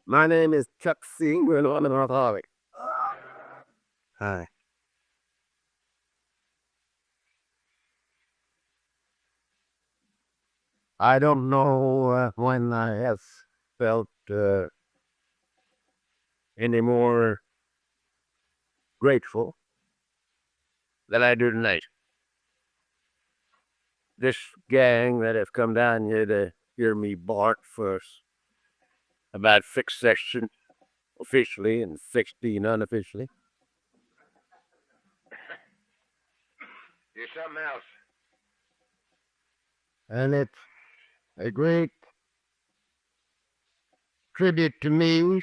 My name is Chuck C. We're an alcoholic. Hi. I don't know when I have felt any more grateful than I do tonight. This gang that have come down here to hear me bark for about 6 sessions officially and 16 unofficially. You're something else. And it's a great tribute to me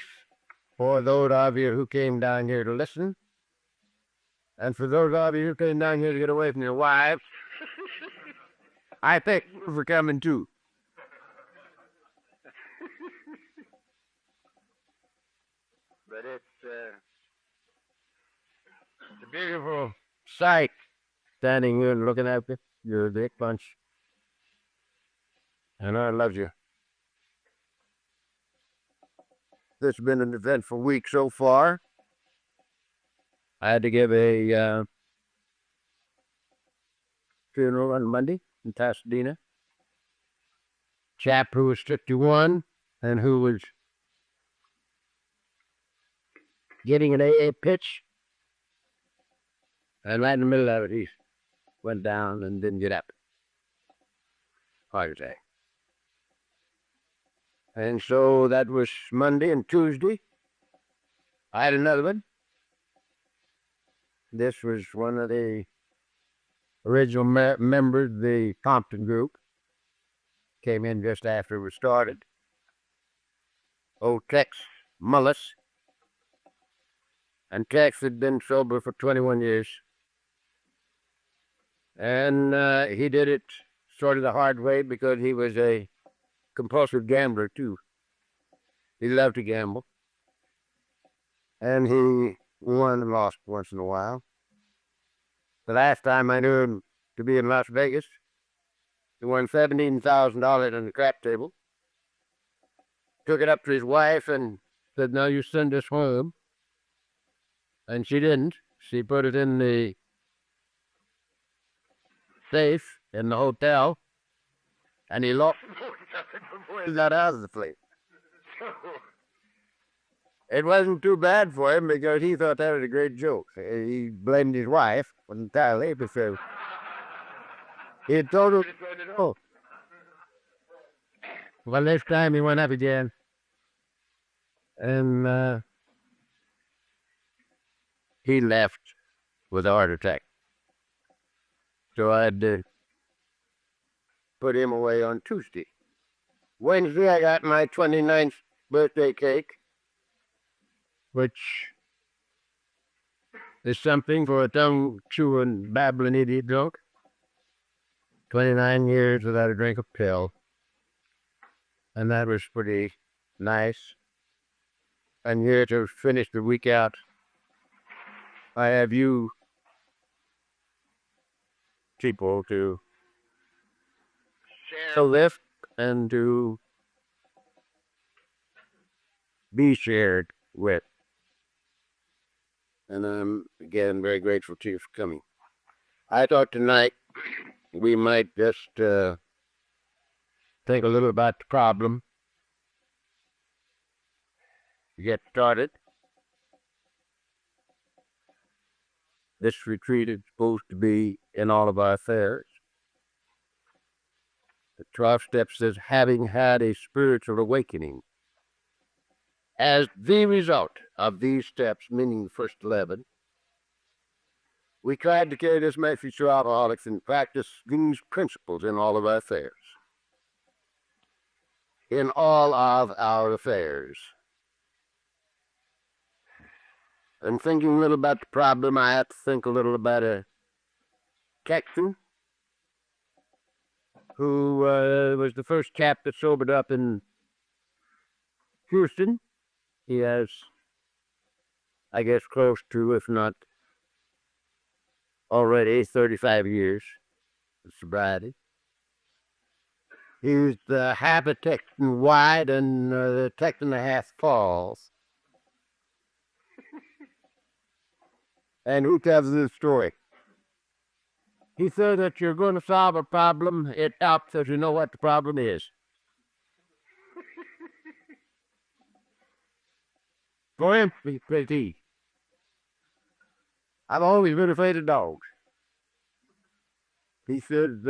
for those of you who came down here to listen. And for those of you who came down here to get away from your wives, I thank you for coming too. But it's a beautiful sight standing here and looking at you. You're a big bunch. And I love you. This has been an eventful week so far. I had to give a funeral on Monday in Pasadena. Chap who was 51 and who was getting an AA pitch. And right in the middle of it, he went down and didn't get up. Heart attack. And so that was Monday and Tuesday. I had another one. This was one of the original members of the Compton group. Came in just after it was started. Old Tex Mullis. And Tex had been sober for 21 years. And he did it sort of the hard way because he was a compulsive gambler too. He loved to gamble. And he won and lost once in a while. The last time I knew him to be in Las Vegas, he won $17,000 on the crap table. Took it up to his wife and said, "Now you send us home." And she didn't. She put it in the safe in the hotel, and he lost before he got out of the place. It wasn't too bad for him because he thought that was a great joke. He blamed his wife entirely because he had told her to turn it off. Well, this time he went up again, and he left with a heart attack. So I had to put him away on Tuesday. Wednesday, I got my 29th birthday cake, which is something for a tongue-chewing, babbling idiot joke. 29 years without a drink of pill. And that was pretty nice. And here to finish the week out, I have you people to share a lift and to be shared with. And I'm, again, very grateful to you for coming. I thought tonight we might just think a little about the problem, get started. This retreat is supposed to be in all of our affairs. The 12 steps says, having had a spiritual awakening. As the result of these steps, meaning the first 11, we tried to carry this message to alcoholics and practice these principles in all of our affairs. In all of our affairs. And thinking a little about the problem, I had to think a little about a Texan who was the first chap that sobered up in Houston. He has, I guess, close to, if not already, 35 years of sobriety. He's half a Texan wide and the Texan a half falls. And who tells this story? He said that you're going to solve a problem. It helps if you know what the problem is. For instance, I've always been afraid of dogs. He said,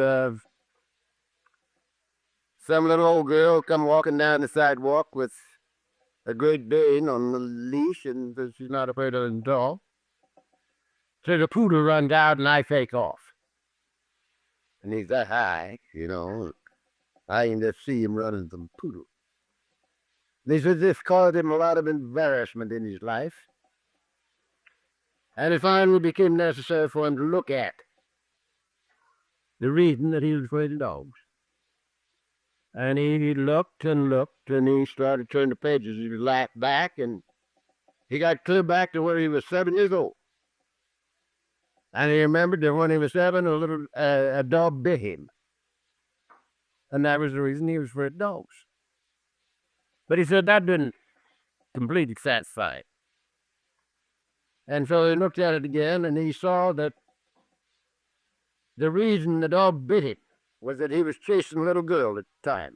some little old girl come walking down the sidewalk with a Great Dane on the leash, and she's not afraid of the dog. So the poodle runs out, and I take off. And he's that high, I can just see him running from the poodle. They said this caused him a lot of embarrassment in his life. And it finally became necessary for him to look at the reason that he was afraid of dogs. And he looked and looked, and he started turning the pages. He laughed back, and he got clear back to where he was 7 years old. And he remembered that when he was 7, a dog bit him. And that was the reason he was afraid of dogs. But he said that didn't completely satisfy him. And so he looked at it again, and he saw that the reason the dog bit him was that he was chasing a little girl at the time.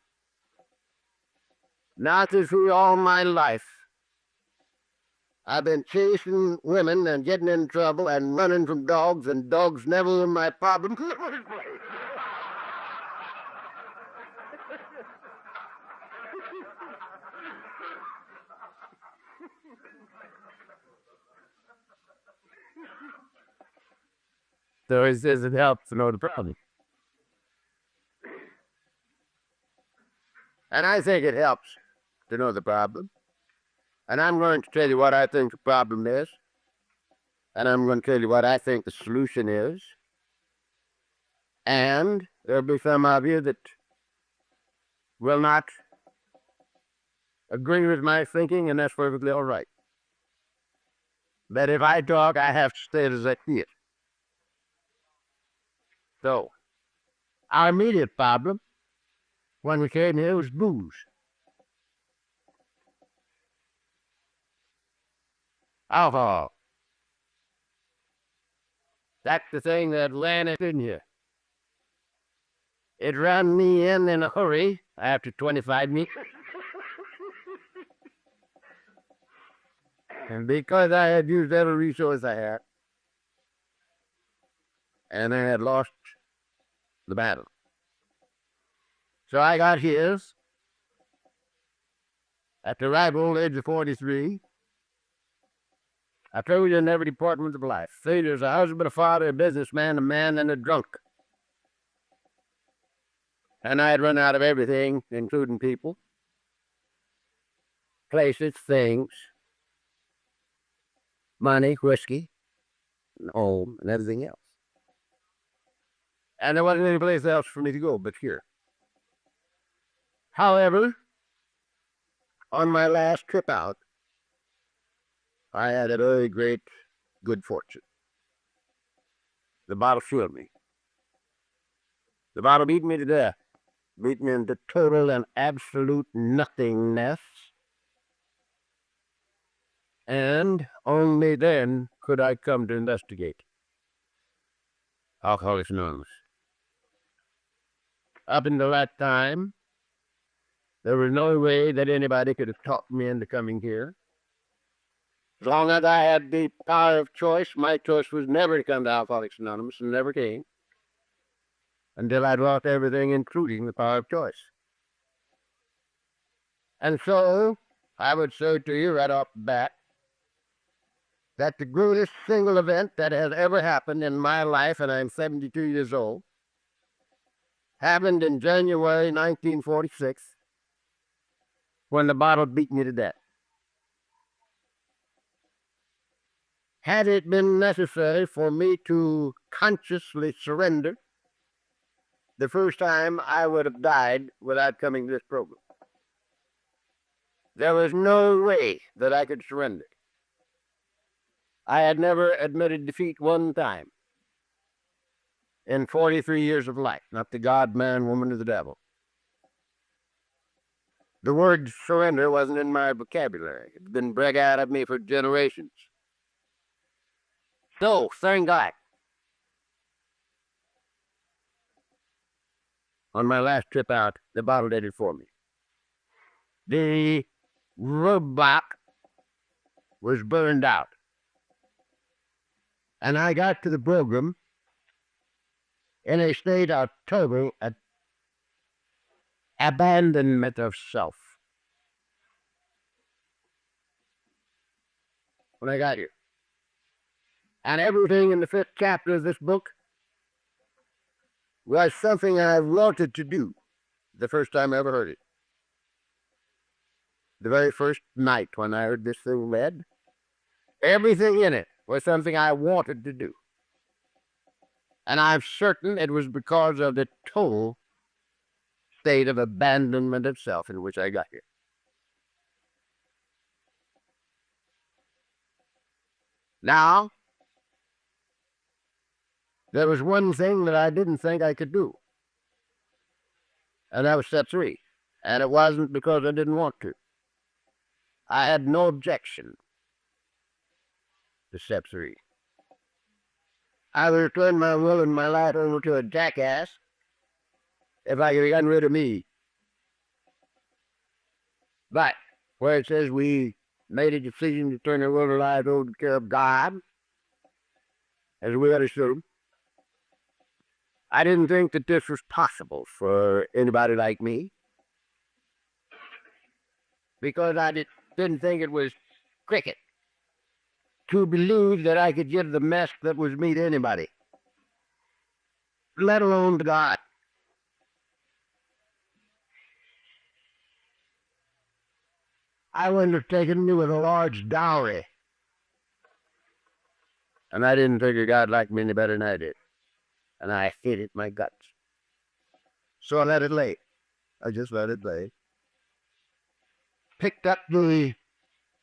Not through all my life, I've been chasing women and getting in trouble and running from dogs, and dogs never were my problem. So he says it helps to know the problem. And I think it helps to know the problem. And I'm going to tell you what I think the problem is. And I'm going to tell you what I think the solution is. And there'll be some of you that will not agree with my thinking, and that's perfectly all right. But if I talk, I have to state as I see it. So, our immediate problem when we came here was booze. Alcohol. That's the thing that landed in here. It ran me in a hurry after 25 minutes. And because I had used every resource I had, and I had lost the battle. So I got his at the ripe old age of 43. I told you in every department of life. Failure as a husband, a father, a businessman, a man, and a drunk. And I had run out of everything, including people, places, things, money, whiskey, and home, and everything else. And there wasn't any place else for me to go but here. However, on my last trip out, I had a very great good fortune. The bottle killed me. The bottle beat me to death, beat me into total and absolute nothingness. And only then could I come to investigate Alcoholics Anonymous. Up until that time, there was no way that anybody could have talked me into coming here. As long as I had the power of choice, my choice was never to come to Alcoholics Anonymous, and never came until I'd lost everything, including the power of choice. And so, I would say to you right off the bat that the greatest single event that has ever happened in my life, and I'm 72 years old, happened in January 1946 when the bottle beat me to death. Had it been necessary for me to consciously surrender, the first time I would have died without coming to this program. There was no way that I could surrender. I had never admitted defeat one time in 43 years of life, not to God, man, woman, or the devil. The word surrender wasn't in my vocabulary. It's been bred out of me for generations. So, thank God. On my last trip out, the bottle did it for me. The robot was burned out. And I got to the program in a state of total abandonment of self when I got here. And everything in the fifth chapter of this book was something I wanted to do the first time I ever heard it. The very first night when I heard this thing read, everything in it was something I wanted to do. And I'm certain it was because of the total state of abandonment of self in which I got here. Now, there was one thing that I didn't think I could do, and that was step 3. And it wasn't because I didn't want to. I had no objection to step 3. I would turn my will and my life over to a jackass if I could have gotten rid of me. But where it says we made a decision to turn our will and lives over to the care of God, as we understood, I didn't think that this was possible for anybody like me, because I didn't think it was cricket to believe that I could give the mess that was me to anybody, let alone to God. I wouldn't have taken me with a large dowry, and I didn't figure God liked me any better than I did, and I hated my guts. So I let it lay. I just let it lay. Picked up the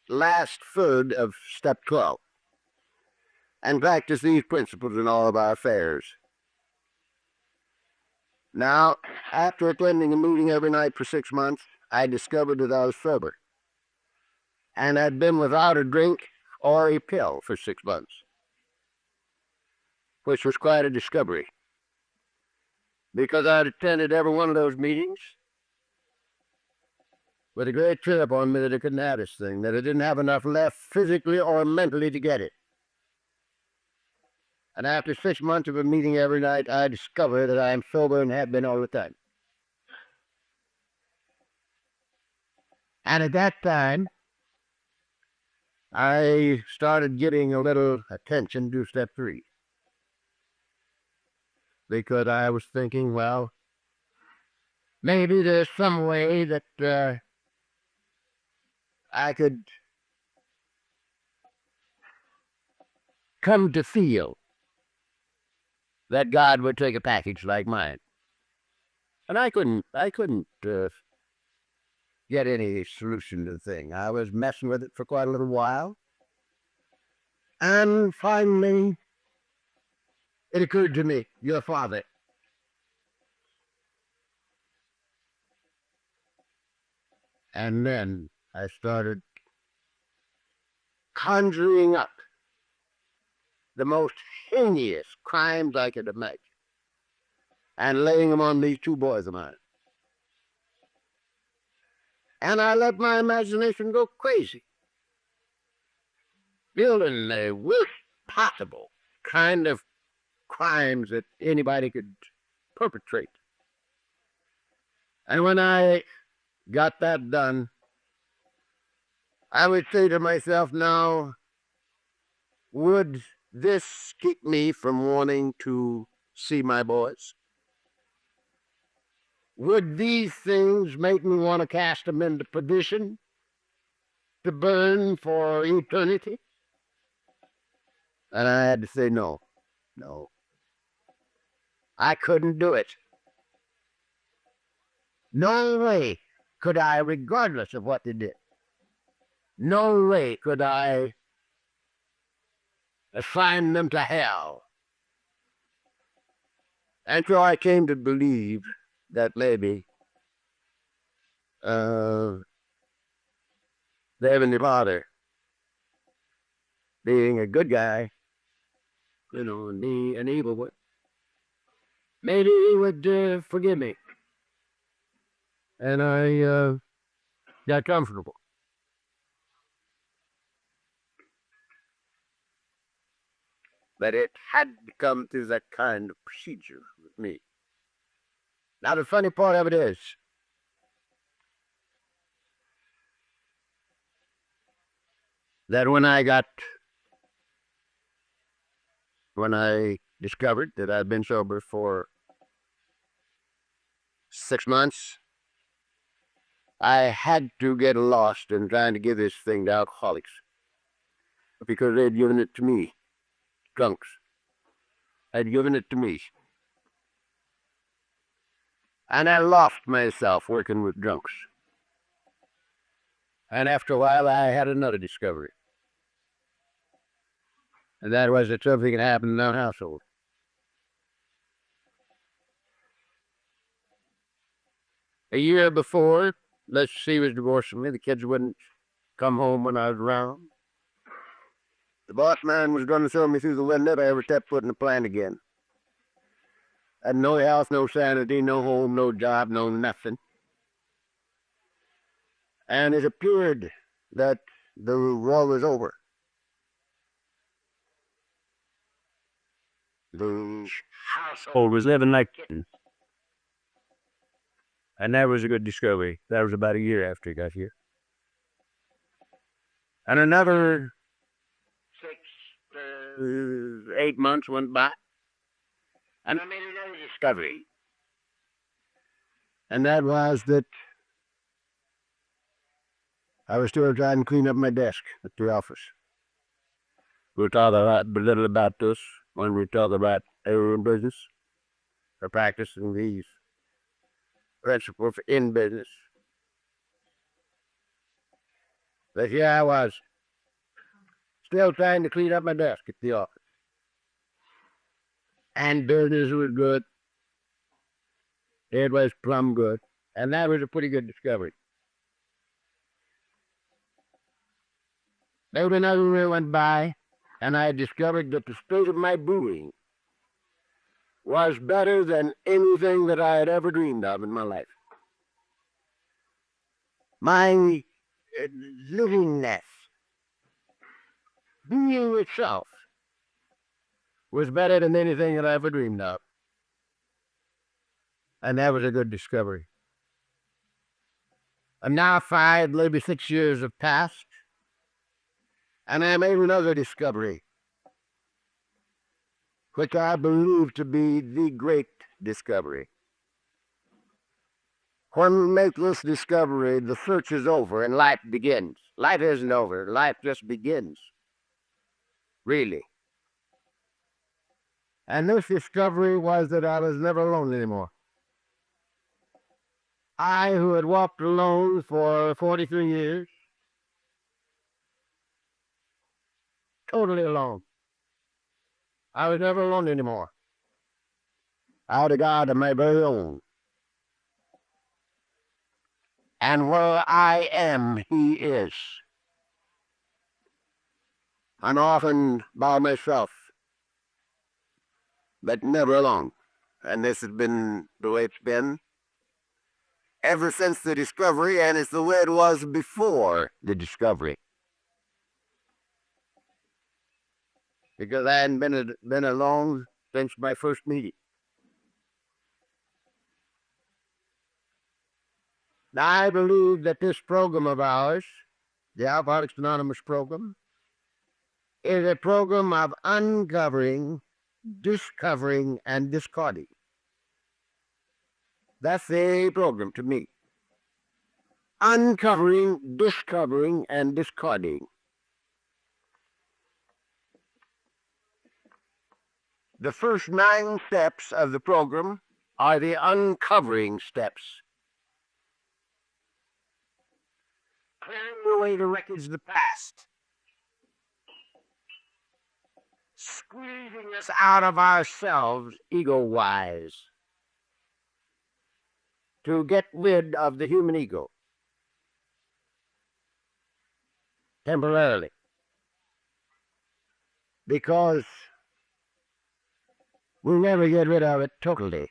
last third of step 12 and practiced these principles in all of our affairs. Now, after attending a meeting every night for 6 months, I discovered that I was sober, and I'd been without a drink or a pill for 6 months, which was quite a discovery, because I'd attended every one of those meetings with a great trip on me that I couldn't have this thing, that I didn't have enough left physically or mentally to get it. And after 6 months of a meeting every night, I discovered that I am sober and have been all the time. And at that time, I started getting a little attention to step 3, because I was thinking, well, maybe there's some way that I could come to feel that God would take a package like mine. And I couldn't get any solution to the thing. I was messing with it for quite a little while. And finally, it occurred to me, your father. And then I started conjuring up the most heinous crimes I could imagine and laying them on these 2 boys of mine. And I let my imagination go crazy, building the worst possible kind of crimes that anybody could perpetrate. And when I got that done, I would say to myself, now, would this keep me from wanting to see my boys? Would these things make me want to cast them into perdition, to burn for eternity? And I had to say no. I couldn't do it. No way could I, regardless of what they did, no way could I assign them to hell. And so I came to believe that maybe uh, the Heavenly Father being a good guy, and me an evil one. Maybe he would forgive me. And I got comfortable. But it had to come through that kind of procedure with me. Now, the funny part of it is that when I discovered that I'd been sober for 6 months, I had to get lost in trying to give this thing to alcoholics because they'd given it to me, drunks. Had given it to me. And I lost myself working with drunks. And after a while, I had another discovery. And that was that something had happened in our household. A year before, she was divorcing me. The kids wouldn't come home when I was around. The boss man was going to throw me through the window if I ever stepped foot in the plant again. I had no health, no sanity, no home, no job, no nothing. And it appeared that the war was over. The household was living like kittens. And that was a good discovery. That was about a year after he got here. And another 8 months went by. And I made another discovery. And that was that I was still trying to clean up my desk at the office. We'll talk a little about this when we talk about our own business or practicing these principles in business. But here I was, still trying to clean up my desk at the office. And business was good. It was plumb good. And that was a pretty good discovery. There was another year went by, and I discovered that the state of my brewing was better than anything that I had ever dreamed of in my life. My livingness, being itself, was better than anything that I ever dreamed of. And that was a good discovery. And now 5, maybe 6 years have passed, and I made another discovery, which I believe to be the great discovery. When we make this discovery, the search is over and life begins. Life isn't over. Life just begins. Really. And this discovery was that I was never alone anymore. I, who had walked alone for 43 years, totally alone. I was never alone anymore. I had a God of my very own. And where I am, He is. I'm often by myself, but never alone. And this has been the way it's been ever since the discovery, and it's the way it was before the discovery. Because I hadn't been alone since my first meeting. Now, I believe that this program of ours, the Alcoholics Anonymous program, is a program of uncovering, discovering, and discarding. That's the program to me. Uncovering, discovering, and discarding. The first 9 steps of the program are the uncovering steps. Clearing away the wreckage of the past. Squeezing us out of ourselves ego-wise. To get rid of the human ego. temporarily, because we'll never get rid of it totally,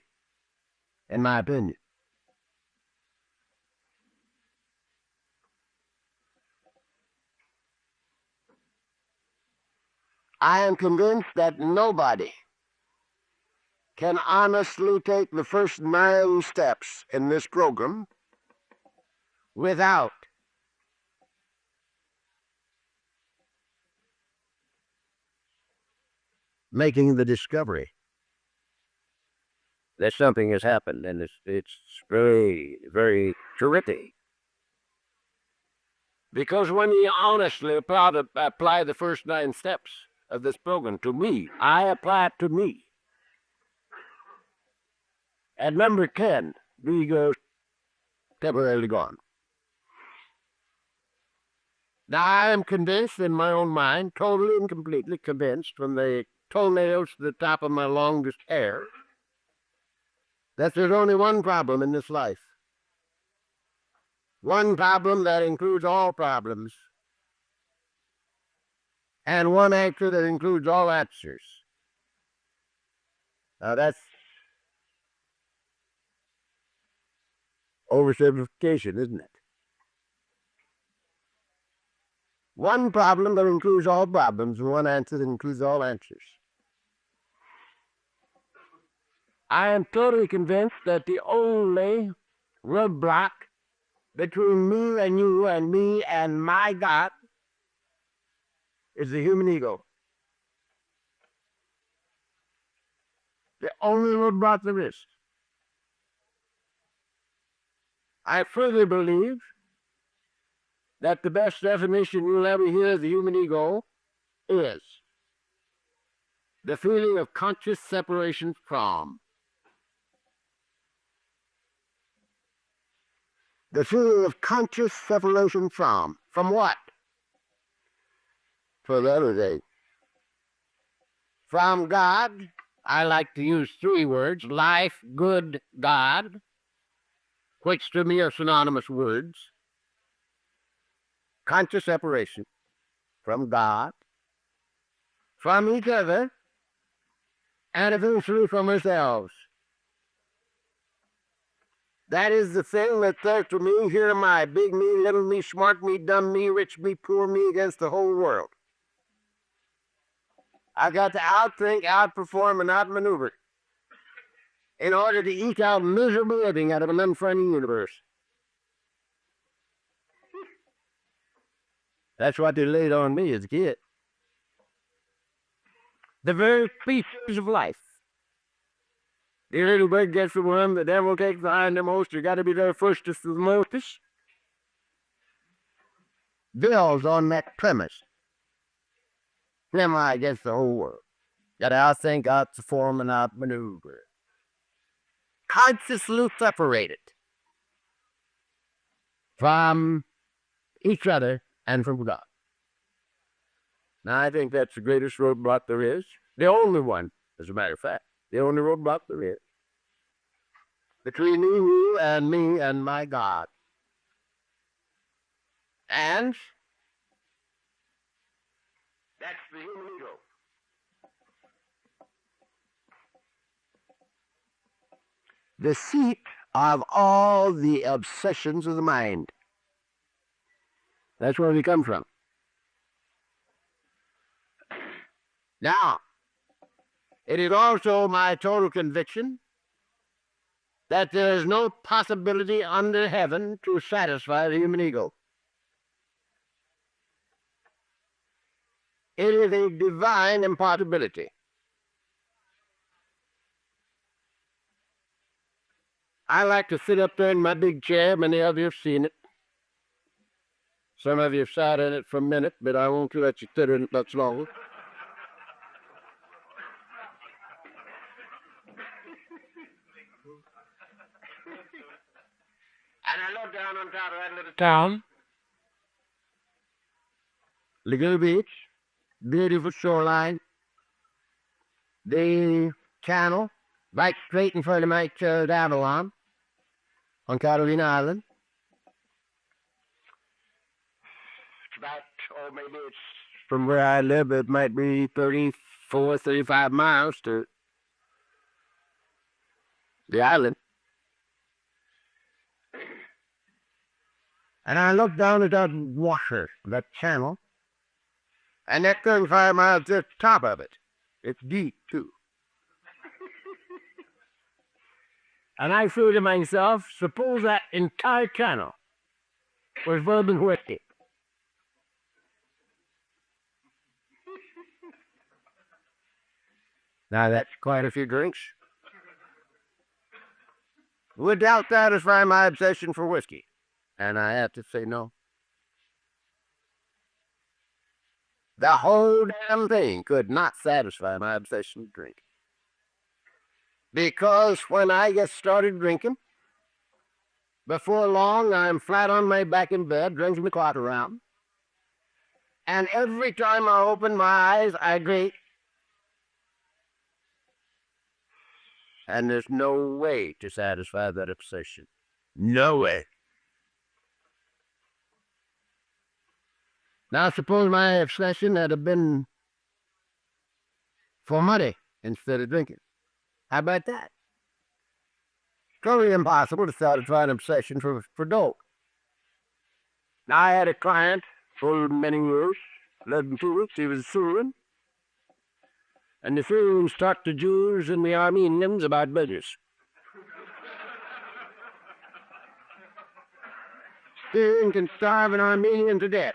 in my opinion. I am convinced that nobody can honestly take the first 9 steps in this program without making the discovery that something has happened, and it's very, very terrific. Because when you honestly apply the first 9 steps of this program to me, I apply it to me. At number 10, the ego temporarily gone. Now, I am convinced in my own mind, totally and completely convinced, from the toenails to the top of my longest hair, that there's only one problem in this life. One problem that includes all problems. And one answer that includes all answers. Now, that's oversimplification, isn't it? One problem that includes all problems, and one answer that includes all answers. I am totally convinced that the only roadblock between me and you and me and my God is the human ego. The only roadblock there is. I further believe that the best definition you'll ever hear of the human ego is the feeling of conscious separation from. The feeling of conscious separation from. From what? For the other day. From God, I like to use 3 words: life, good, God, which to me are synonymous words. Conscious separation from God, from each other, and eventually from ourselves. That is the thing that says to me, here am I, big me, little me, smart me, dumb me, rich me, poor me, against the whole world. I've got to outthink, outperform, and outmaneuver in order to eke out miserable living out of an unfriendly universe. That's what they laid on me as a kid. The very features of life. The little bird gets the worm, the devil takes the hindmost, you got to be there first to the mostest. Builds on that premise. Am I against the whole world? Got to outthink, outperform, and outmaneuver. Consciously separated from each other and from God. Now, I think that's the greatest roadblock there is. The only one, as a matter of fact. The only roadblock there is. Between you and me and my God. And that's the human ego. The seat of all the obsessions of the mind. That's where we come from. Now, it is also my total conviction that there is no possibility under heaven to satisfy the human ego. It is a divine impossibility. I like to sit up there in my big chair. Many of you have seen it. Some of you have sat in it for a minute, but I won't let you sit in it much longer. And I look down on top of that little town. Laguna Beach, beautiful shoreline, the channel, right straight in front of my church, Avalon, on Catalina Island. It's about maybe it's from where I live, it might be 34, 35 miles to the island. And I looked down at that water, that channel, and that 35 miles to the top of it. It's deep, too. And I threw to myself, suppose that entire channel was bourbon whiskey. Now that's quite a few drinks. Would that satisfy my obsession for whiskey? And I have to say no. The whole damn thing could not satisfy my obsession with drink. Because when I get started drinking, before long I'm flat on my back in bed, drinking the clock around. And every time I open my eyes, I drink. And there's no way to satisfy that obsession. No way. Now, suppose my obsession had been for money instead of drinking. How about that? Totally impossible to satisfy an obsession for dope. Now, I had a client for many years, led him to it. He was a Syrian. And the Syrians taught the Jews and the Armenians about business. Syrian can starve an Armenian to death.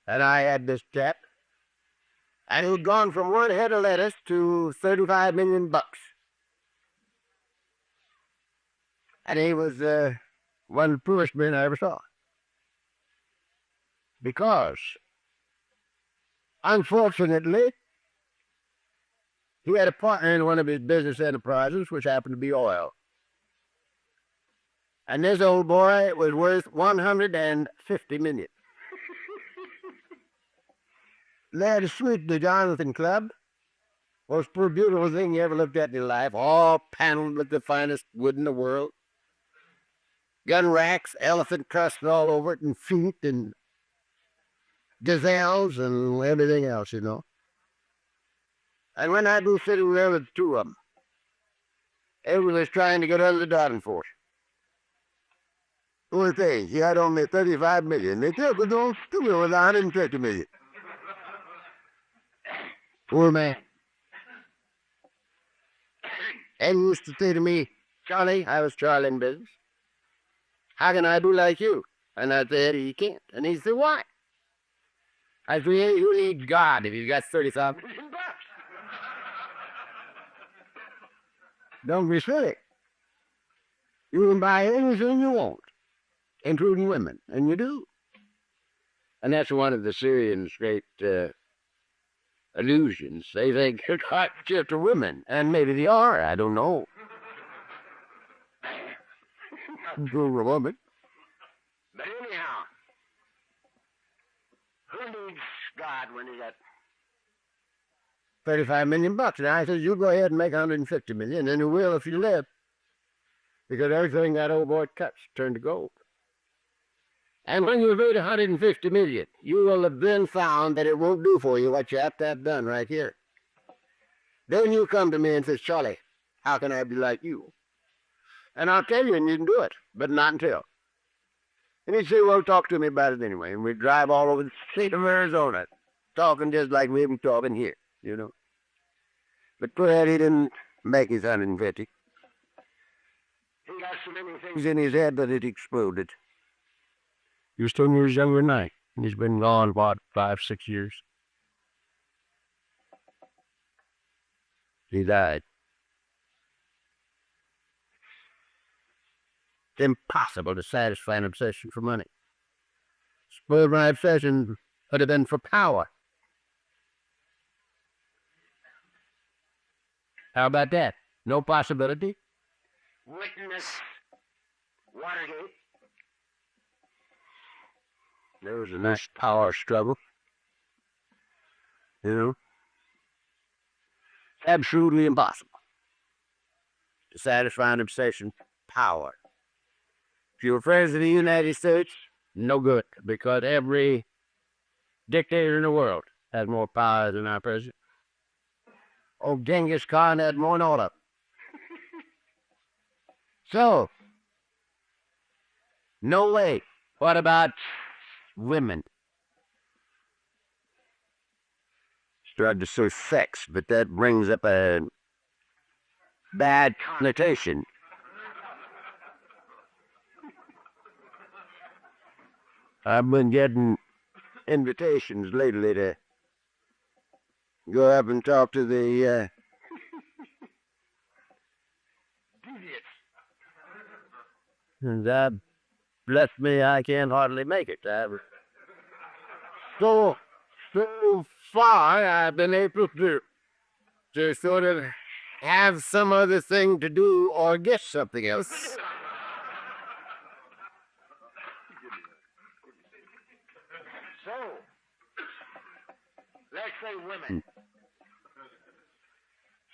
And I had this chap, and he'd gone from one head of lettuce to 35 million bucks. And he was one of the poorest men I ever saw. Because, unfortunately, he had a partner in one of his business enterprises, which happened to be oil. And this old boy was worth $150 million. They had a suite, the Jonathan Club. Most beautiful thing you ever looked at in your life, all paneled with the finest wood in the world. Gun racks, elephant tusks all over it, and feet, and gazelles, and everything else, you know. And when I'd be sitting there with two of them, everyone was trying to get under the Darden Force. Poor thing, he had only 35 million. They took it all to me with 150 million. Poor man. And he used to say to me, Charlie, I was Charlie in business. How can I do like you? And I said, he can't. And he said, why? I said, you need God if you've got 30,000 bucks. Don't be silly. You can buy anything you want, including women, and you do. And that's one of the Syrians' great illusions. They think it's hot just to women, and maybe they are. I don't know. For a woman. But anyhow, who needs God when he got 35 million bucks? And I said, you go ahead and make 150 million, and you will if you live. Because everything that old boy cuts turned to gold. And when you've made 150 million, you will have then found that it won't do for you what you have to have done right here. Then you come to me and say, Charlie, how can I be like you? And I'll tell you, and you can do it, but not until. And he'd say, well, talk to me about it anyway. And we'd drive all over the state of Arizona, talking just like we've been talking here, you know. But glad he didn't make his 150. He got so many things in his head that it exploded. He was 10 years younger than I, and he's been gone, what, 5, 6 years? He died. It's impossible to satisfy an obsession for money. Suppose my obsession would have been for power. How about that? No possibility? Witness Watergate. There was a nice power struggle. You know? Absolutely impossible to satisfy an obsession. Power. If you were president of the United States, no good, because every dictator in the world has more power than our president. Oh, Genghis Khan had more than all of them. So, no way. What about women? Started to say sex, but that brings up a bad connotation. I've been getting invitations lately to go up and talk to the and bless me, I can't hardly make it. So far, I've been able to sort of have some other thing to do or get something else. So, let's say women.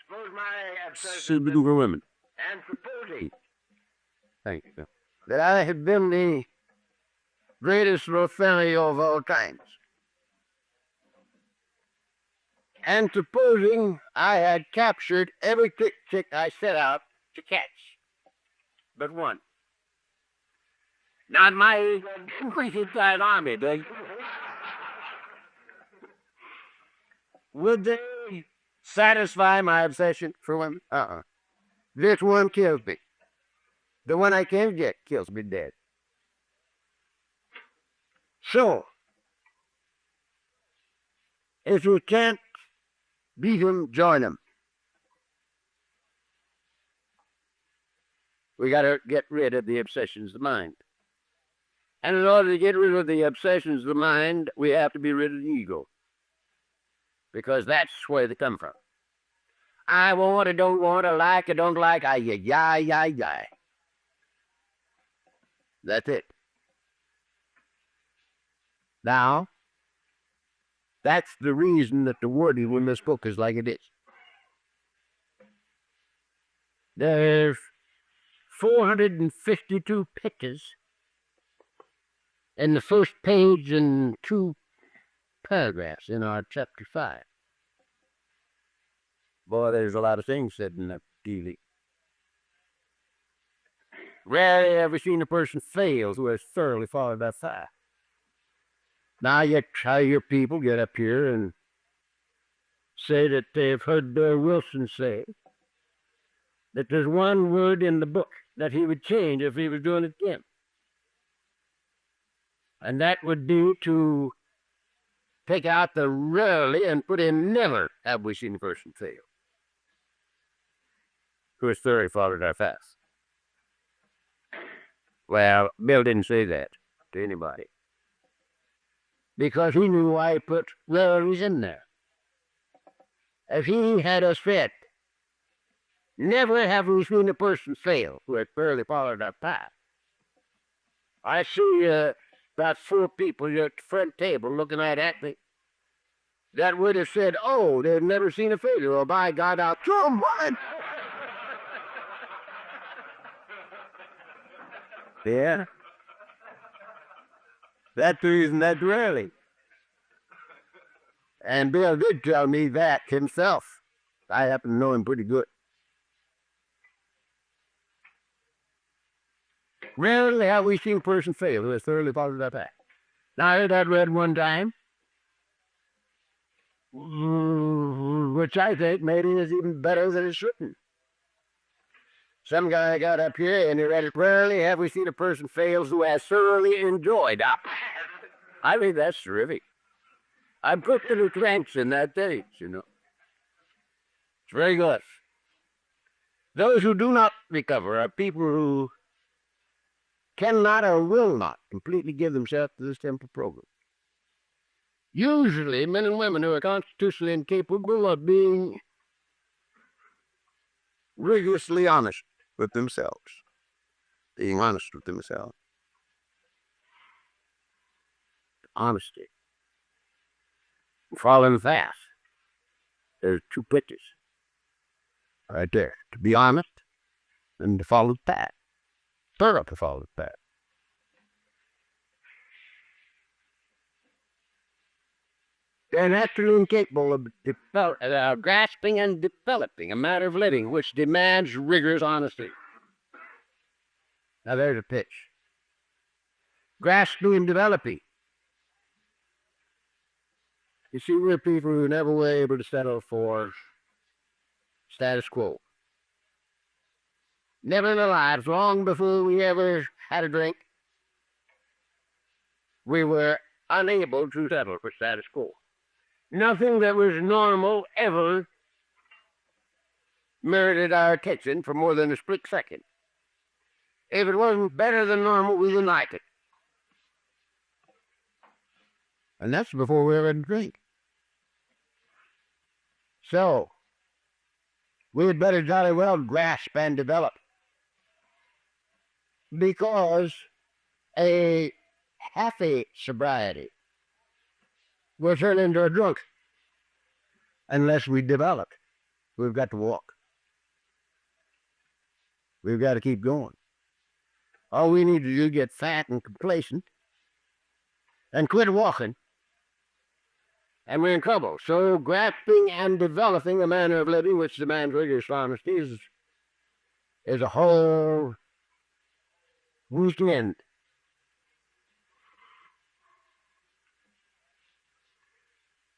Suppose my obsession for women. And supposing, thank you, that I had been the greatest Lothario of all times. And supposing I had captured every chick I set out to catch, but one. Not my great entire army, they. Would they satisfy my obsession for women? This one kills me. The one I can't get kills me dead. So, if you can't beat him, join him. We got to get rid of the obsessions of the mind. And in order to get rid of the obsessions of the mind, we have to be rid of the ego. Because that's where they come from. I want, I don't want, I like, I don't like, yeah. That's it. Now, that's the reason that the wording in this book is like it is. There's 452 pictures in the first page and 2 paragraphs in our chapter 5. Boy, there's a lot of things said in that dealing. Rarely have we seen a person fail who has thoroughly followed that fire. Now you try your people get up here and say that they've heard Wilson say that there's one word in the book that he would change if he was doing it again. And that would be to take out the rarely and put in never have we seen a person fail who has thoroughly followed our fast. Well, Bill didn't say that to anybody because he knew why he put rarities in there. If he had us said, never have we seen a person fail who has thoroughly followed our path. I see about 4 people here at the front table looking right at me that would have said, oh, they've never seen a failure. Oh, by God, I'll come on. Yeah. That's the reason that's rarely. And Bill did tell me that himself. I happen to know him pretty good. Rarely have we seen a person fail who has thoroughly followed that path. Now, I heard that read one time, which I think maybe is even better than it's written. Some guy got up here and he read it. Rarely have we seen a person fail who has thoroughly enjoyed. I mean, that's terrific. I put the tranks in that day, you know. It's very good. Those who do not recover are people who cannot or will not completely give themselves to this temple program. Usually, men and women who are constitutionally incapable of being rigorously honest with themselves. Being honest with themselves. Honesty. Following fast. There's 2 pictures. Right there. To be honest and to follow the path. Thorough to follow the path. They're naturally incapable of grasping and developing a matter of living which demands rigorous honesty. Now there's a pitch. Grasping and developing. You see, we're people who never were able to settle for status quo. Never in our lives, long before we ever had a drink, we were unable to settle for status quo. Nothing that was normal ever merited our attention for more than a split second. If it wasn't better than normal, we didn't like it. And that's before we ever had a drink. So, we had better jolly well grasp and develop. Because a happy sobriety will turn into a drunk unless we develop. We've got to walk. We've got to keep going. All we need to do is get fat and complacent and quit walking, and we're in trouble. So grasping and developing a manner of living which demands rigorous honesty is a whole weekend.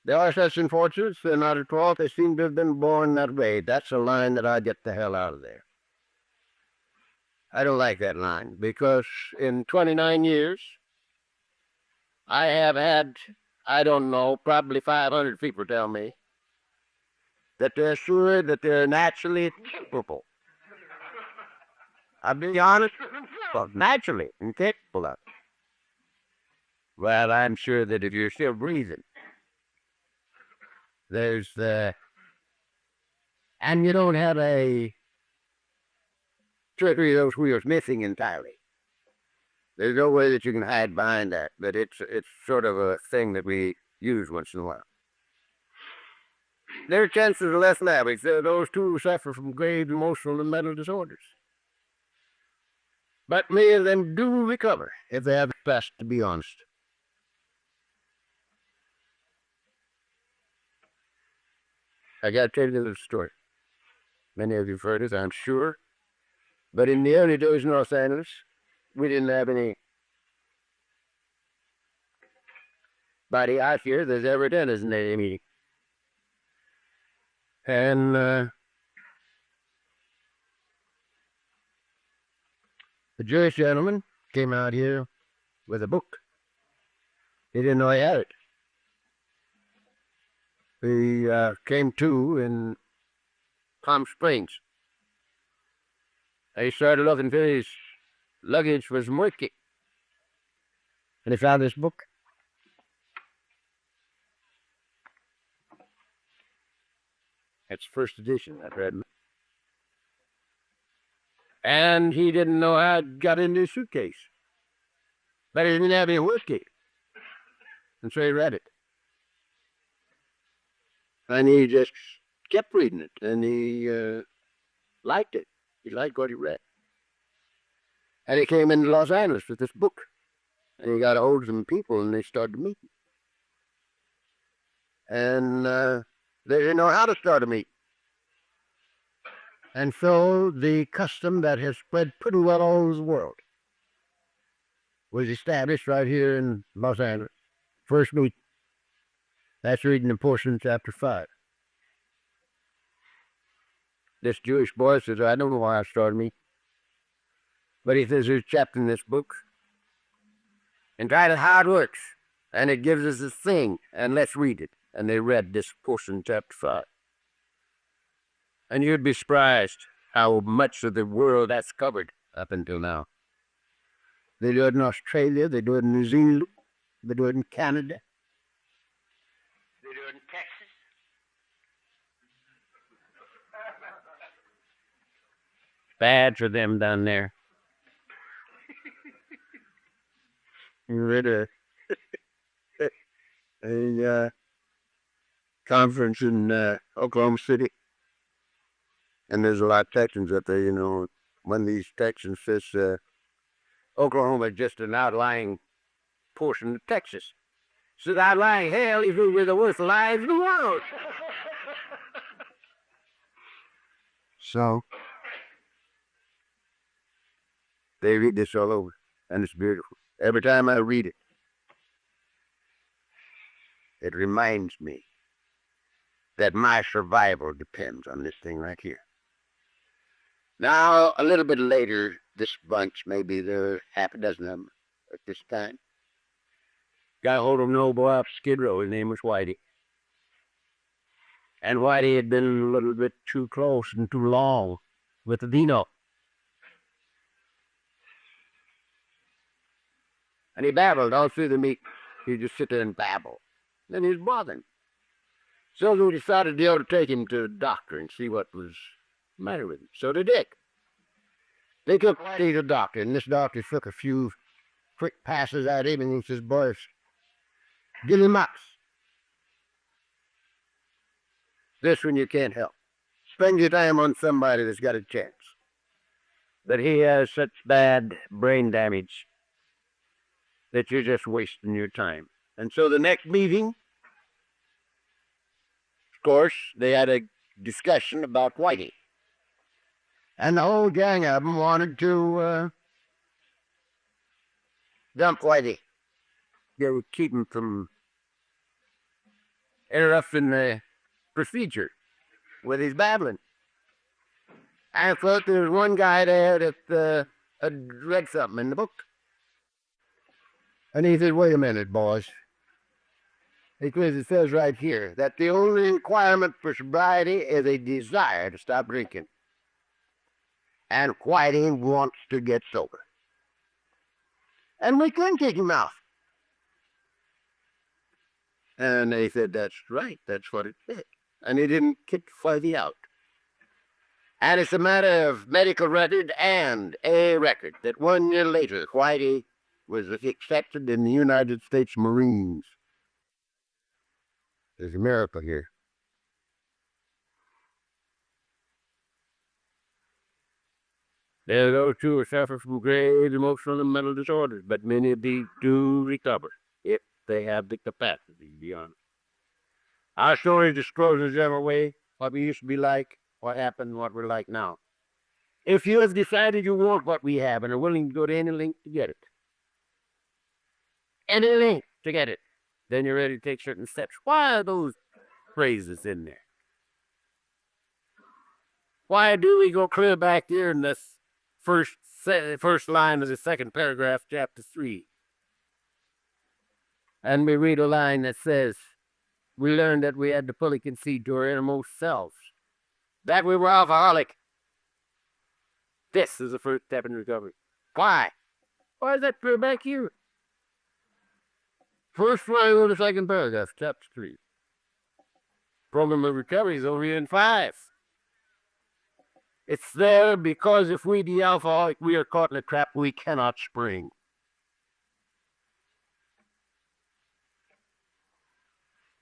There are such unfortunates, they're not at all. They seem to have been born that way. That's a line that I get the hell out of there. I don't like that line, because in 29 years, I have had, I don't know, probably 500 people tell me that they're sure that they're naturally capable. I'll be honest, well, naturally incapable of it. Well, I'm sure that if you're still breathing, there's and you don't have a 2 or 3 of those wheels missing entirely. There's no way that you can hide behind that, but it's sort of a thing that we use once in a while. Their chances are less than average. Those two suffer from grave emotional and mental disorders. But many of them do recover if they have the best, to be honest. I got to tell you a little story. Many of you have heard it, I'm sure. But in the early days in Los Angeles, we didn't have anybody out here that's ever done as an AA meeting. And the Jewish gentleman came out here with a book. He didn't know he had it. He came to in Palm Springs. He started looking for his luggage was murky. And he found this book. It's first edition, I've read. And he didn't know how it got into his suitcase. But he didn't have any whiskey. And so he read it. And he just kept reading it. And he liked it. He liked what he read. And he came into Los Angeles with this book. And he got a hold of some people and they started meeting. And they didn't know how to start a meeting. And so the custom that has spread pretty well all over the world was established right here in Los Angeles. First meeting. That's reading in portion chapter 5. This Jewish boy says, I don't know why I started me. But he says there's a chapter in this book entitled How It Works. And it gives us a thing. And let's read it. And they read this portion chapter 5. And you'd be surprised how much of the world that's covered up until now. They do it in Australia. They do it in New Zealand. They do it in Canada. They do it in Texas. Bad for them down there. You read a conference in Oklahoma City. And there's a lot of Texans up there, you know. One of these Texans says, Oklahoma is just an outlying portion of Texas. Said, I like hell. He said, we're the worst lives in the world. So they read this all over, and it's beautiful. Every time I read it, it reminds me that my survival depends on this thing right here. Now, a little bit later, this bunch, maybe there are half a dozen of them at this time, got hold of an old boy off Skid Row. His name was Whitey. And Whitey had been a little bit too close and too long with the Dino. And he babbled all through the meet. He'd just sit there and babble. Then he was bothering. So we decided they ought to take him to the doctor and see what was the matter with him. So they did. They took Whitey to the doctor, and this doctor took a few quick passes at him, and he says, boys, give him up. This one you can't help. Spend your time on somebody that's got a chance. But he has such bad brain damage that you're just wasting your time. And so the next meeting, of course, they had a discussion about Whitey. And the whole gang of them wanted to dump Whitey. They would keep him from interrupting the procedure with his babbling. I thought there was one guy there that had read something in the book. And he said, wait a minute, boys. Because it says right here that the only requirement for sobriety is a desire to stop drinking. And Whitey wants to get sober. And we couldn't kick him out. And they said, that's right, that's what it said. And he didn't kick Whitey out. And it's a matter of medical record and a record that 1 year later, Whitey was accepted in the United States Marines. There's a miracle here. There are those who suffer from grave emotional and mental disorders, but many of these do recover if they have the capacity to be honest. Our story discloses every way what we used to be like, what happened, what we're like now. If you have decided you want what we have and are willing to go to any length to get it, then you're ready to take certain steps. Why are those phrases in there? Why do we go clear back here in this first line of the second paragraph, chapter 3? And we read a line that says, we learned that we had to fully concede to our innermost selves that we were alcoholic. This is the first step in recovery. Why? Why is that clear back here? First line of the second paragraph, chapter 3. Program of recovery is over here in 5. It's there because if we the alcoholic, we are caught in a trap we cannot spring.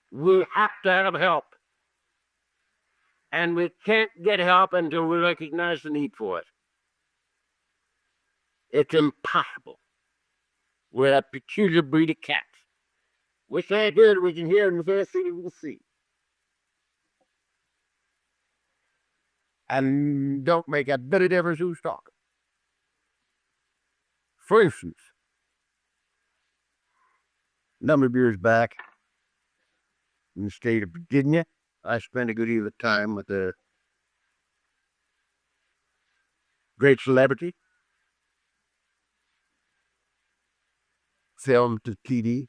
We have to have help. And we can't get help until we recognize the need for it. It's impossible. We're a peculiar breed of cats. We can't hear it, we can hear it, and the first thing we'll see. And don't make a bit of difference who's talking. For instance, a number of years back in the state of Virginia, I spent a good deal of time with a great celebrity, film to TV,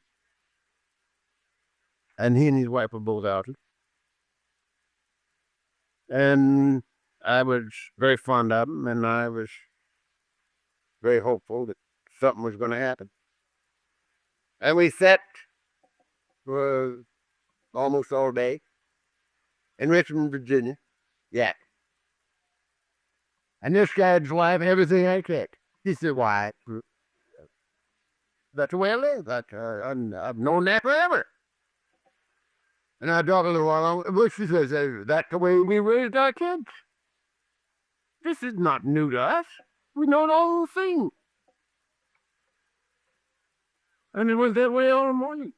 and he and his wife were both out. And I was very fond of him, and I was very hopeful that something was going to happen. And we sat for almost all day in Richmond, Virginia. Yeah. And this guy's wife, everything I said. He said, why? That's the way I live. I've known that forever. And I talked a little while, which she says, that's the way we raised our kids. This is not new to us. We know the whole thing. And it was that way all morning.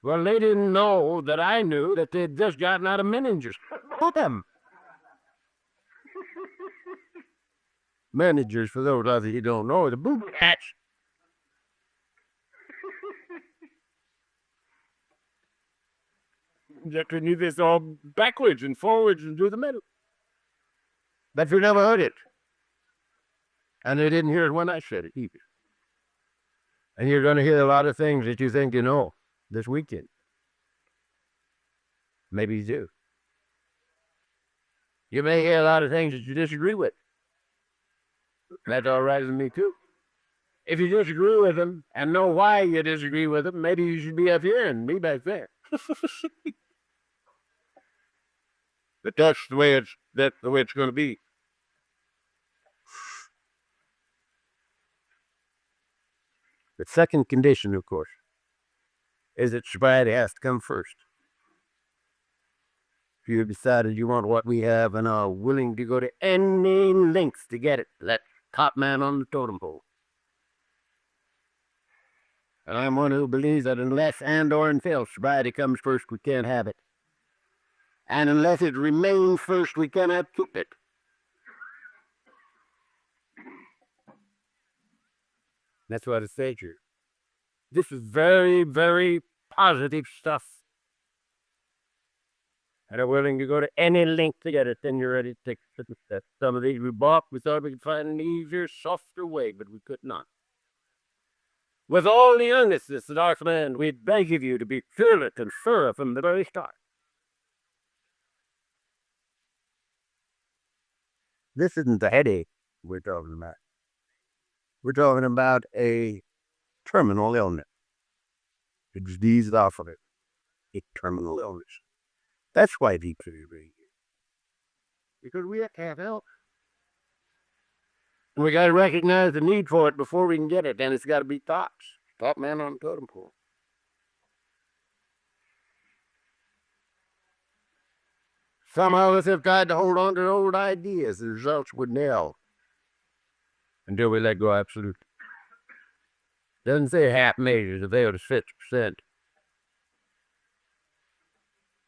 Well, they didn't know that I knew that they'd just gotten out of managers. Them. Managers, for those of you who don't know, are the booby hats. That can do this all backwards and forwards and do the middle. But you never heard it. And they didn't hear it when I said it either. And you're going to hear a lot of things that you think you know this weekend. Maybe you do. You may hear a lot of things that you disagree with. That's all right with me, too. If you disagree with them and know why you disagree with them, maybe you should be up here and me back there. But that's the way it's going to be. The second condition, of course, is that sobriety has to come first. If you have decided you want what we have and are willing to go to any lengths to get it, that top man on the totem pole. And I'm one who believes that unless and or until sobriety comes first, we can't have it. And unless it remains first, we cannot keep it. That's what I say to you. This is very, very positive stuff. And are willing to go to any length to get it, then you're ready to take certain steps. Some of these we balked. We thought we could find an easier, softer way, but we could not. With all the earnestness of our command, we beg of you to be fearless and sure from the very start. This isn't a headache we're talking about. We're talking about a terminal illness. A disease is often a terminal illness. That's why people are here. Because we have to have help. And we got to recognize the need for it before we can get it. And it's got to be tops. Top man on the totem pole. Some of us have tried to hold on to old ideas. The results would nail until we let go absolutely. Doesn't say half measures avail to 6%.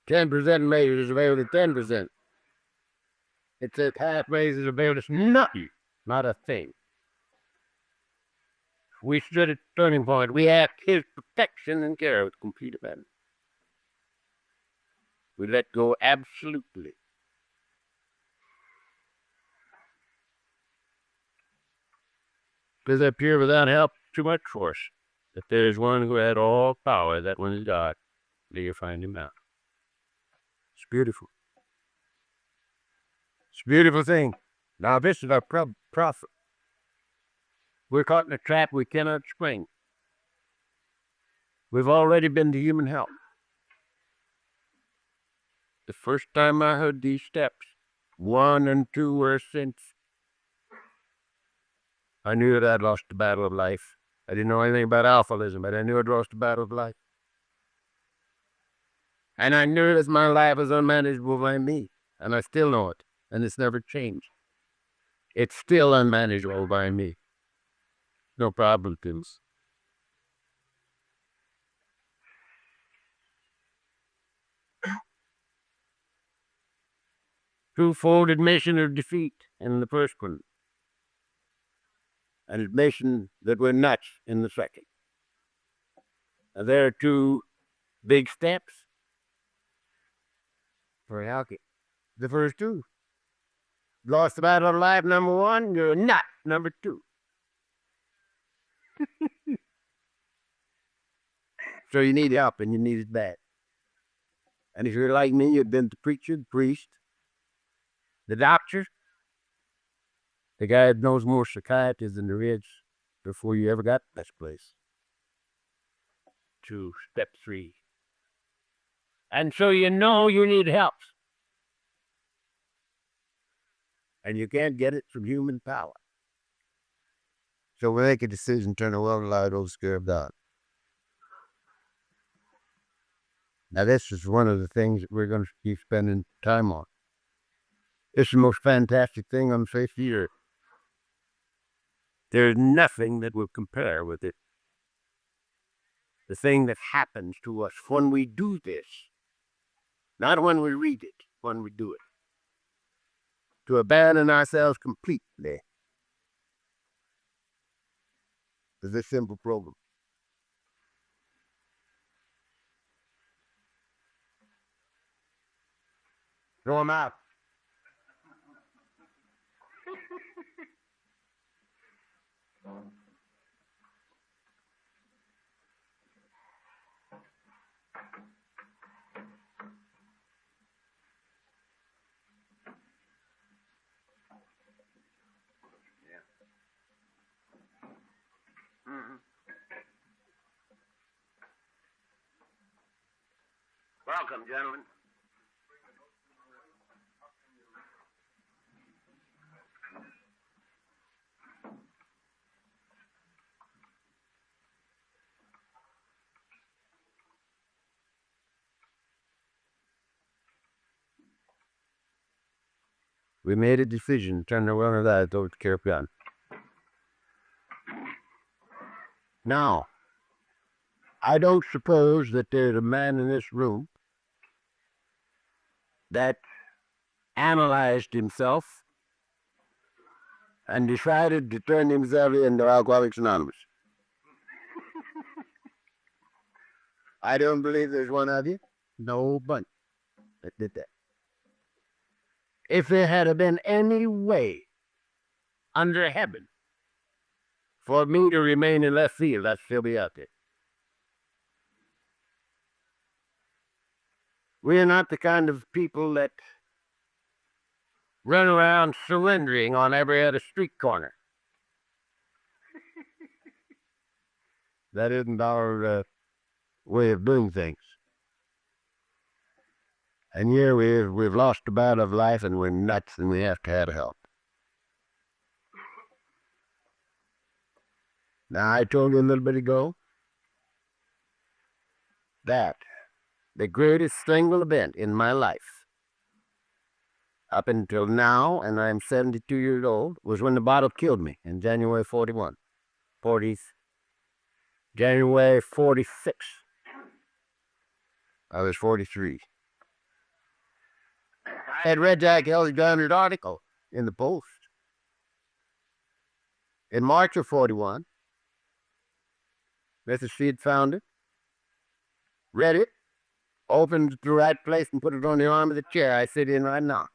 10% measures avail to 10%. It says half measures avail to nothing, not a thing. We stood at the turning point. We have his protection and care with complete abandon. We let go absolutely. Because up here without help, too much force. If there is one who had all power, that one is God. May you find him out. It's beautiful. It's a beautiful thing. Now this is our prophet. We're caught in a trap we cannot spring. We've already been to human help. The first time I heard these steps, 1 and 2 were since, I knew that I'd lost the battle of life. I didn't know anything about alcoholism, but I knew I'd lost the battle of life. And I knew that my life was unmanageable by me, and I still know it, and it's never changed. It's still unmanageable by me. No problem, Tims. Twofold admission of defeat in the first one. An admission that we're nuts in the second. And there are 2 big steps for healthy. The first 2. Lost the battle of life, number 1. You're a nut, number 2. So you need help, and you need it bad. And if you're like me, you've been the preacher, the priest, the doctor, the guy that knows more psychiatrists than there is before you ever got to this place. To step 3. And so you know you need help. And you can't get it from human power. So we make a decision, turn the world light over scare of God. Now this is one of the things that we're going to keep spending time on. It's the most fantastic thing on the face of the earth. There's nothing that will compare with it. the thing that happens to us when we do this, not when we read it, when we do it. To abandon ourselves completely is a simple program. Throw them out. Welcome, gentlemen. We made a decision to turn the runner eyes over to Caribbean. Now, I don't suppose that there's a man in this room that analyzed himself and decided to turn himself into Alcoholics Anonymous. I don't believe there's one of you, no bunch, that did that. If there had been any way under heaven for me to remain in left field, I'd still be out there. We're not the kind of people that run around surrendering on every other street corner. That isn't our way of doing things. And here we've lost a battle of life and we're nuts and we have to have help. Now, I told you a little bit ago that the greatest single event in my life up until now, and I'm 72 years old, was when the bottle killed me in January 41. 40s. January 46. I was 43. I had read Jack Alexander's article in the Post in March of 41. Mrs. Seed found it, read it, opened it to the right place, and put it on the arm of the chair I sit in right now.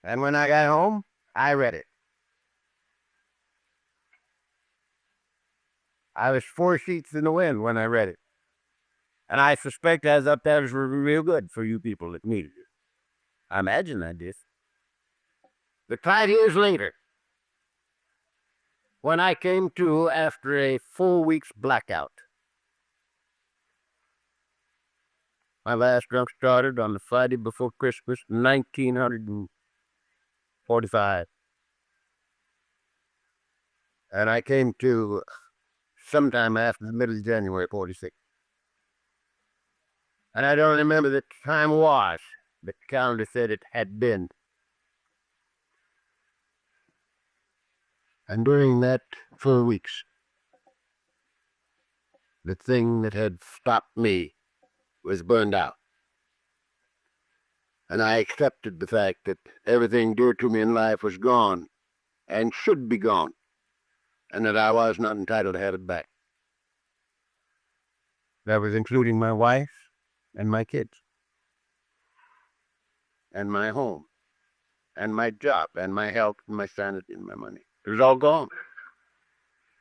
And when I got home, I read it. I was 4 sheets in the wind when I read it. And I suspect I thought that was real good for you people that needed it. I imagine I did. But 5 years later, when I came to after a 4 weeks blackout, my last drunk started on the Friday before Christmas, 1945. And I came to sometime after the middle of January 46. And I don't remember the time was, but the calendar said it had been. And during that 4 weeks, the thing that had stopped me was burned out. And I accepted the fact that everything dear to me in life was gone and should be gone, and that I was not entitled to have it back. That was including my wife and my kids and my home and my job and my health and my sanity and my money. It was all gone.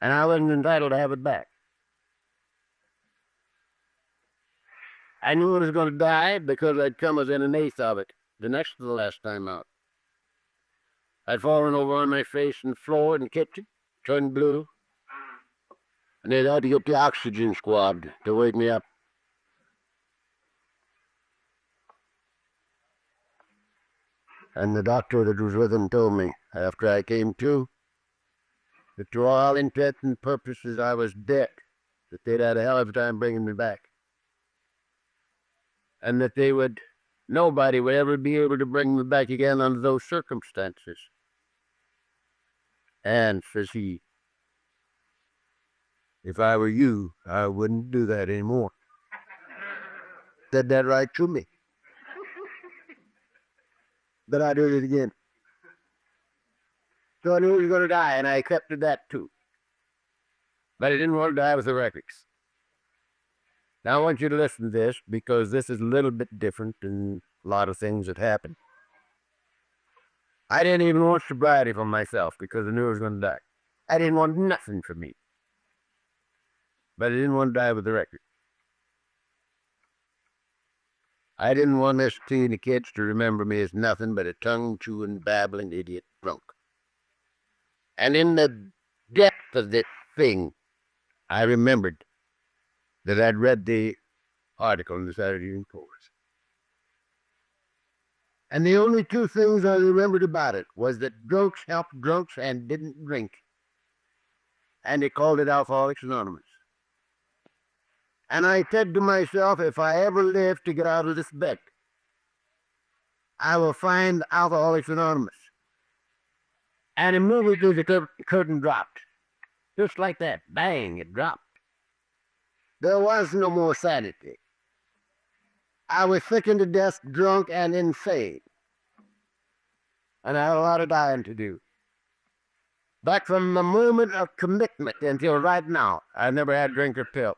And I wasn't entitled to have it back. I knew I was going to die because I'd come within an eighth of it, the next to the last time out. I'd fallen over on my face in the floor in the kitchen, turned blue, and they'd had to get the oxygen squad to wake me up. And the doctor that was with him told me, after I came to, that to all intents and purposes I was dead, that they'd had a hell of a time bringing me back. And that nobody would ever be able to bring me back again under those circumstances. And, says he, If I were you, I wouldn't do that anymore. Said that right to me. But I did it again. So I knew he was going to die, and I accepted that too. But I didn't want to die with the records. Now I want you to listen to this because this is a little bit different than a lot of things that happen. I didn't even want sobriety for myself because I knew I was going to die. I didn't want nothing for me. But I didn't want to die with the record. I didn't want Miss T and the kids to remember me as nothing but a tongue-chewing, babbling idiot drunk. And in the depth of this thing, I remembered that I'd read the article in the Saturday Evening Post. And the only two things I remembered about it was that drunks helped drunks and didn't drink. And they called it Alcoholics Anonymous. And I said to myself, if I ever live to get out of this bed, I will find Alcoholics Anonymous. And immediately the curtain dropped. Just like that. Bang, it dropped. There was no more sanity. I was sick to death, drunk, and insane. And I had a lot of dying to do. But from the moment of commitment until right now, I never had drink or pill.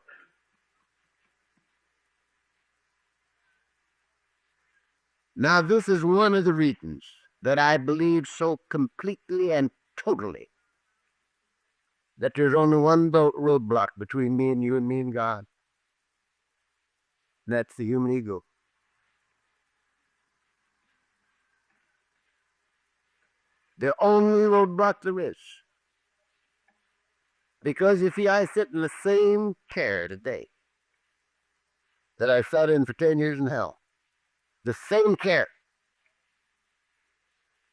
Now, this is one of the reasons that I believe so completely and totally that there's only one roadblock between me and you and me and God. And that's the human ego. The only roadblock there is. Because you see, I sit in the same chair today that I sat in for 10 years in hell. The same chair.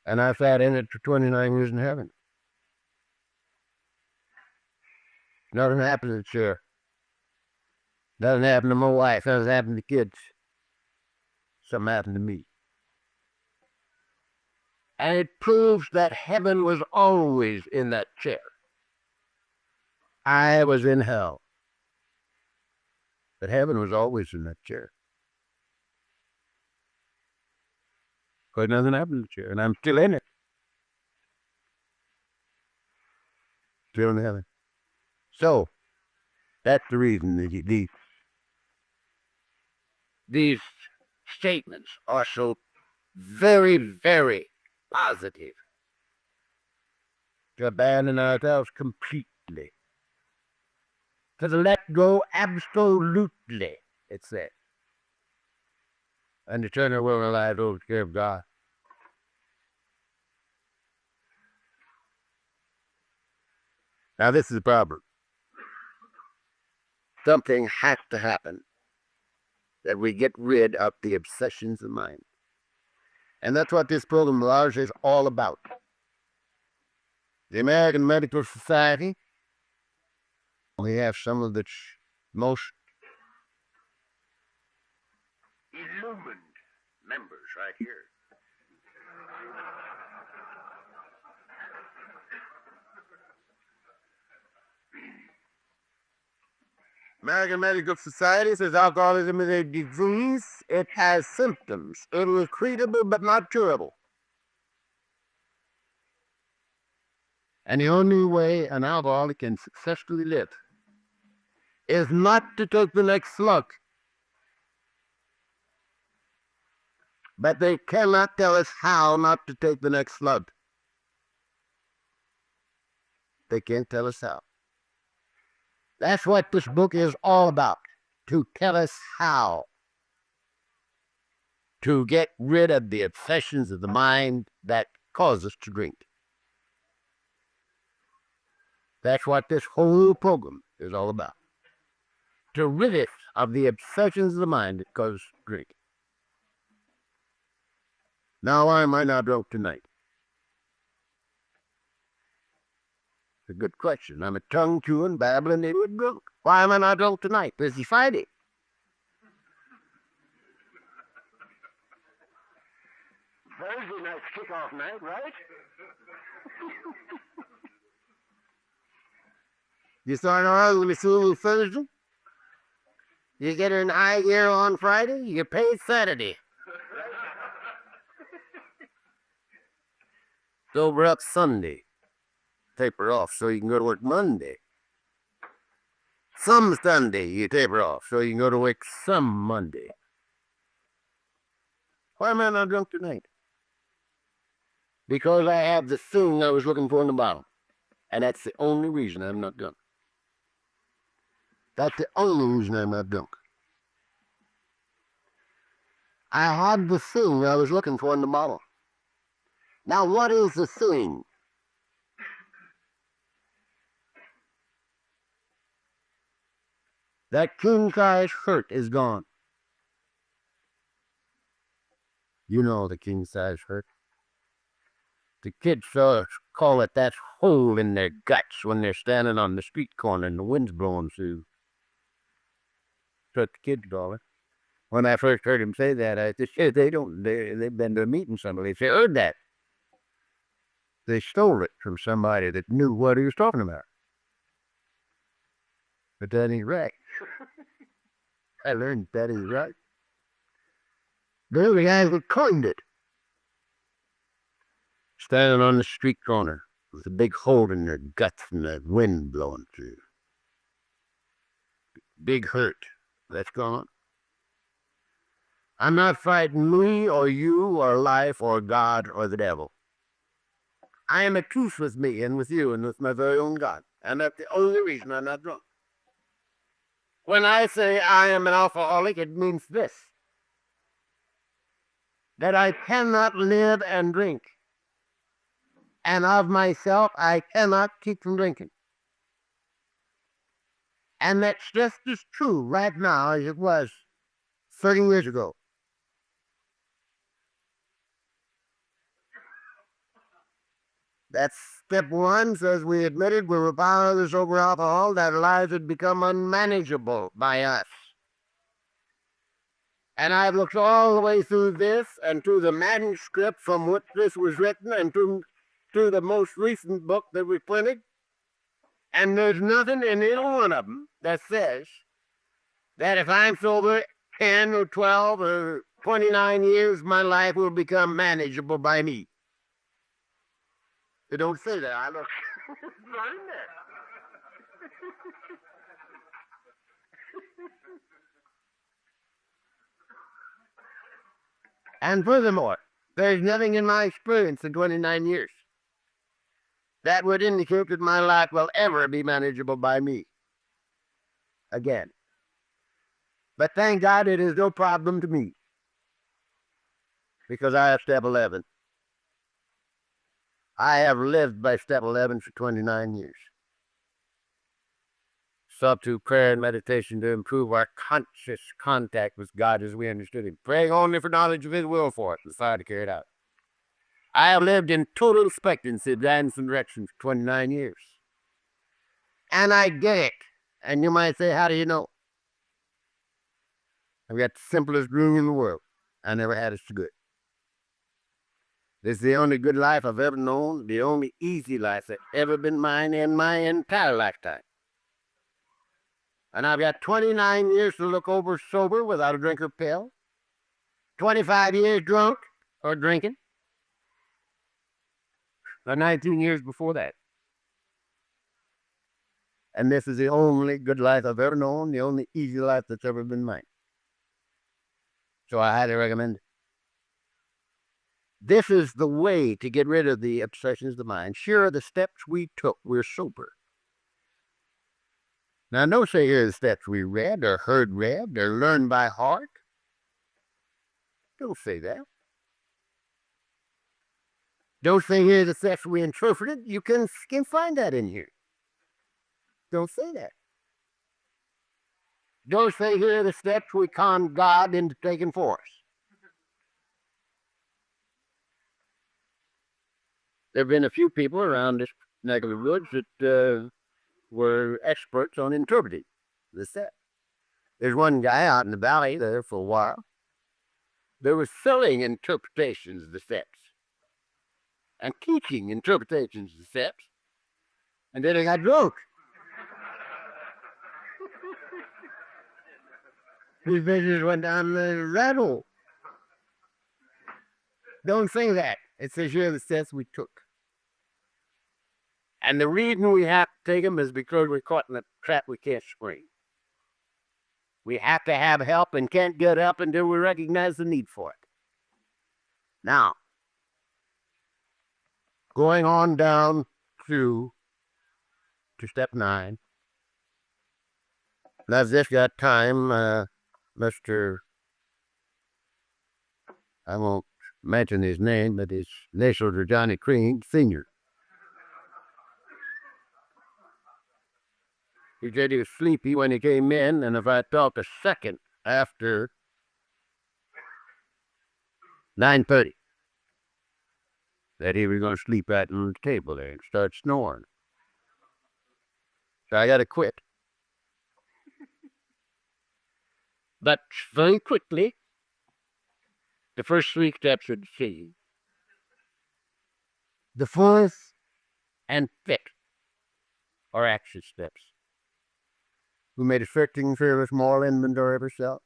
And I sat in it for 29 years in heaven. Nothing happened to the chair. Nothing happened to my wife. Nothing happened to the kids. Something happened to me. And it proves that heaven was always in that chair. I was in hell. But heaven was always in that chair. Because nothing happened to the chair. And I'm still in it. Still in heaven. So, that's the reason that these statements are so very, very positive. To abandon ourselves completely. To let go absolutely, it said. And to turn our will and lives over to the care of God. Now, this is the problem. Something has to happen that we get rid of the obsessions of mind. And that's what this program largely is all about. The American Medical Society, we have some of the most illumined members right here. American Medical Society says alcoholism is a disease. It has symptoms. It is treatable but not curable. And the only way an alcoholic can successfully live is not to take the next slug. But they cannot tell us how not to take the next slug. They can't tell us how. That's what this book is all about, to tell us how to get rid of the obsessions of the mind that cause us to drink. That's what this whole program is all about. To rid us of the obsessions of the mind that cause us to drink. Now, why am I not drunk tonight? It's a good question. I'm a tongue-chewing, babbling idiot drunk. Why am I not drunk tonight? Busy fighting. Thursday night's kickoff night, right? You start off with a Sulu Thursday. You get an high gear on Friday. You pay Saturday. Sober up Sunday. Taper off so you can go to work Monday. Some Sunday you taper off so you can go to work some Monday. Why am I not drunk tonight? Because I have the thing I was looking for in the bottle. And that's the only reason I'm not drunk. That's the only reason I'm not drunk. I had the thing I was looking for in the bottle. Now, what is the thing? That king-size shirt is gone. You know the king-size shirt. The kids call it that hole in their guts when they're standing on the street corner and the wind's blowing through. That's what the kids call it. When I first heard him say that, I said, shit, they've been to a meeting somebody. They heard that. They stole it from somebody that knew what he was talking about. But that ain't right. I learned that ain't right. They're the guys that coined it. Standing on the street corner with a big hole in their guts and the wind blowing through. Big hurt. That's gone. I'm not fighting me or you or life or God or the devil. I am at truce with me and with you and with my very own God. And that's the only reason I'm not drunk. When I say I am an alcoholic, it means this. That I cannot live and drink. And of myself, I cannot keep from drinking. And that's just as true right now as it was 30 years ago. That's step one, says we admitted we were powerless over alcohol, that lives had become unmanageable by us. And I've looked all the way through this and through the manuscript from which this was written and through the most recent book that we printed. And there's nothing in either one of them that says that if I'm sober 10 or 12 or 29 years, my life will become manageable by me. They don't say that. I look. It's not in there. And furthermore, there's nothing in my experience in 29 years that would indicate that my life will ever be manageable by me again. But thank God it is no problem to me because I have step 11. I have lived by step 11 for 29 years. Sought through prayer and meditation to improve our conscious contact with God as we understood Him, praying only for knowledge of His will for us and desire to carry it out. I have lived in total expectancy of guidance and direction for 29 years. And I get it. And you might say, how do you know? I've got the simplest room in the world. I never had it so good. This is the only good life I've ever known, the only easy life that's ever been mine in my entire lifetime. And I've got 29 years to look over sober without a drink or pill, 25 years drunk or drinking, or 19 years before that. And this is the only good life I've ever known, the only easy life that's ever been mine. So I highly recommend it. This is the way to get rid of the obsessions of the mind. Sure, the steps we took, we're sober. Now, don't say here the steps we read or heard read or learned by heart. Don't say that. Don't say here the steps we interpreted. You can find that in here. Don't say that. Don't say here the steps we conned God into taking for us. There have been a few people around this neck of the woods that were experts on interpreting the steps. There's one guy out in the valley there for a while. They were selling interpretations of the steps and teaching interpretations of the steps. And then they got drunk. These bitches went down the rat hole. Don't say that. It says here the steps we took. And the reason we have to take them is because we're caught in a trap we can't spring. We have to have help and can't get up until we recognize the need for it. Now, going on down to step 9. Now, if this got time, Mr. I won't mention his name, but his initials are Johnny Crean, Sr. He said he was sleepy when he came in, and if I talked a second after 9:30, that he was going to sleep right on the table there and start snoring. So I got to quit. But very quickly, the first 3 steps are the same. The 4th and 5th are action steps. We made a searching, fearless moral inventory of ourselves.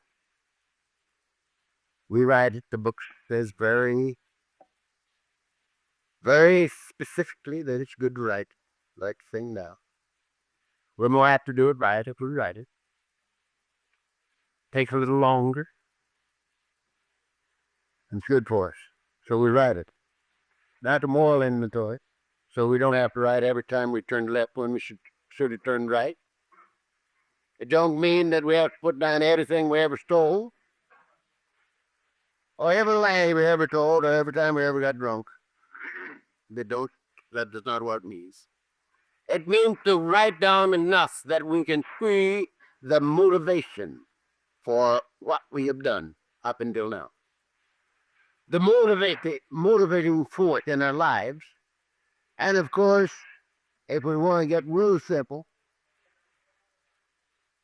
We write it. The book says very, very specifically that it's good to write, like the thing now. We're more apt to do it right if we write it. Takes a little longer. It's good for us. So we write it. Not the moral inventory. So we don't have to write every time we turn left when we should have turned right. It don't mean that we have to put down everything we ever stole, or every lie we ever told, or every time we ever got drunk. That is not what it means. It means to write down enough that we can see the motivation for what we have done up until now. The motivating force in our lives. And of course, if we want to get real simple,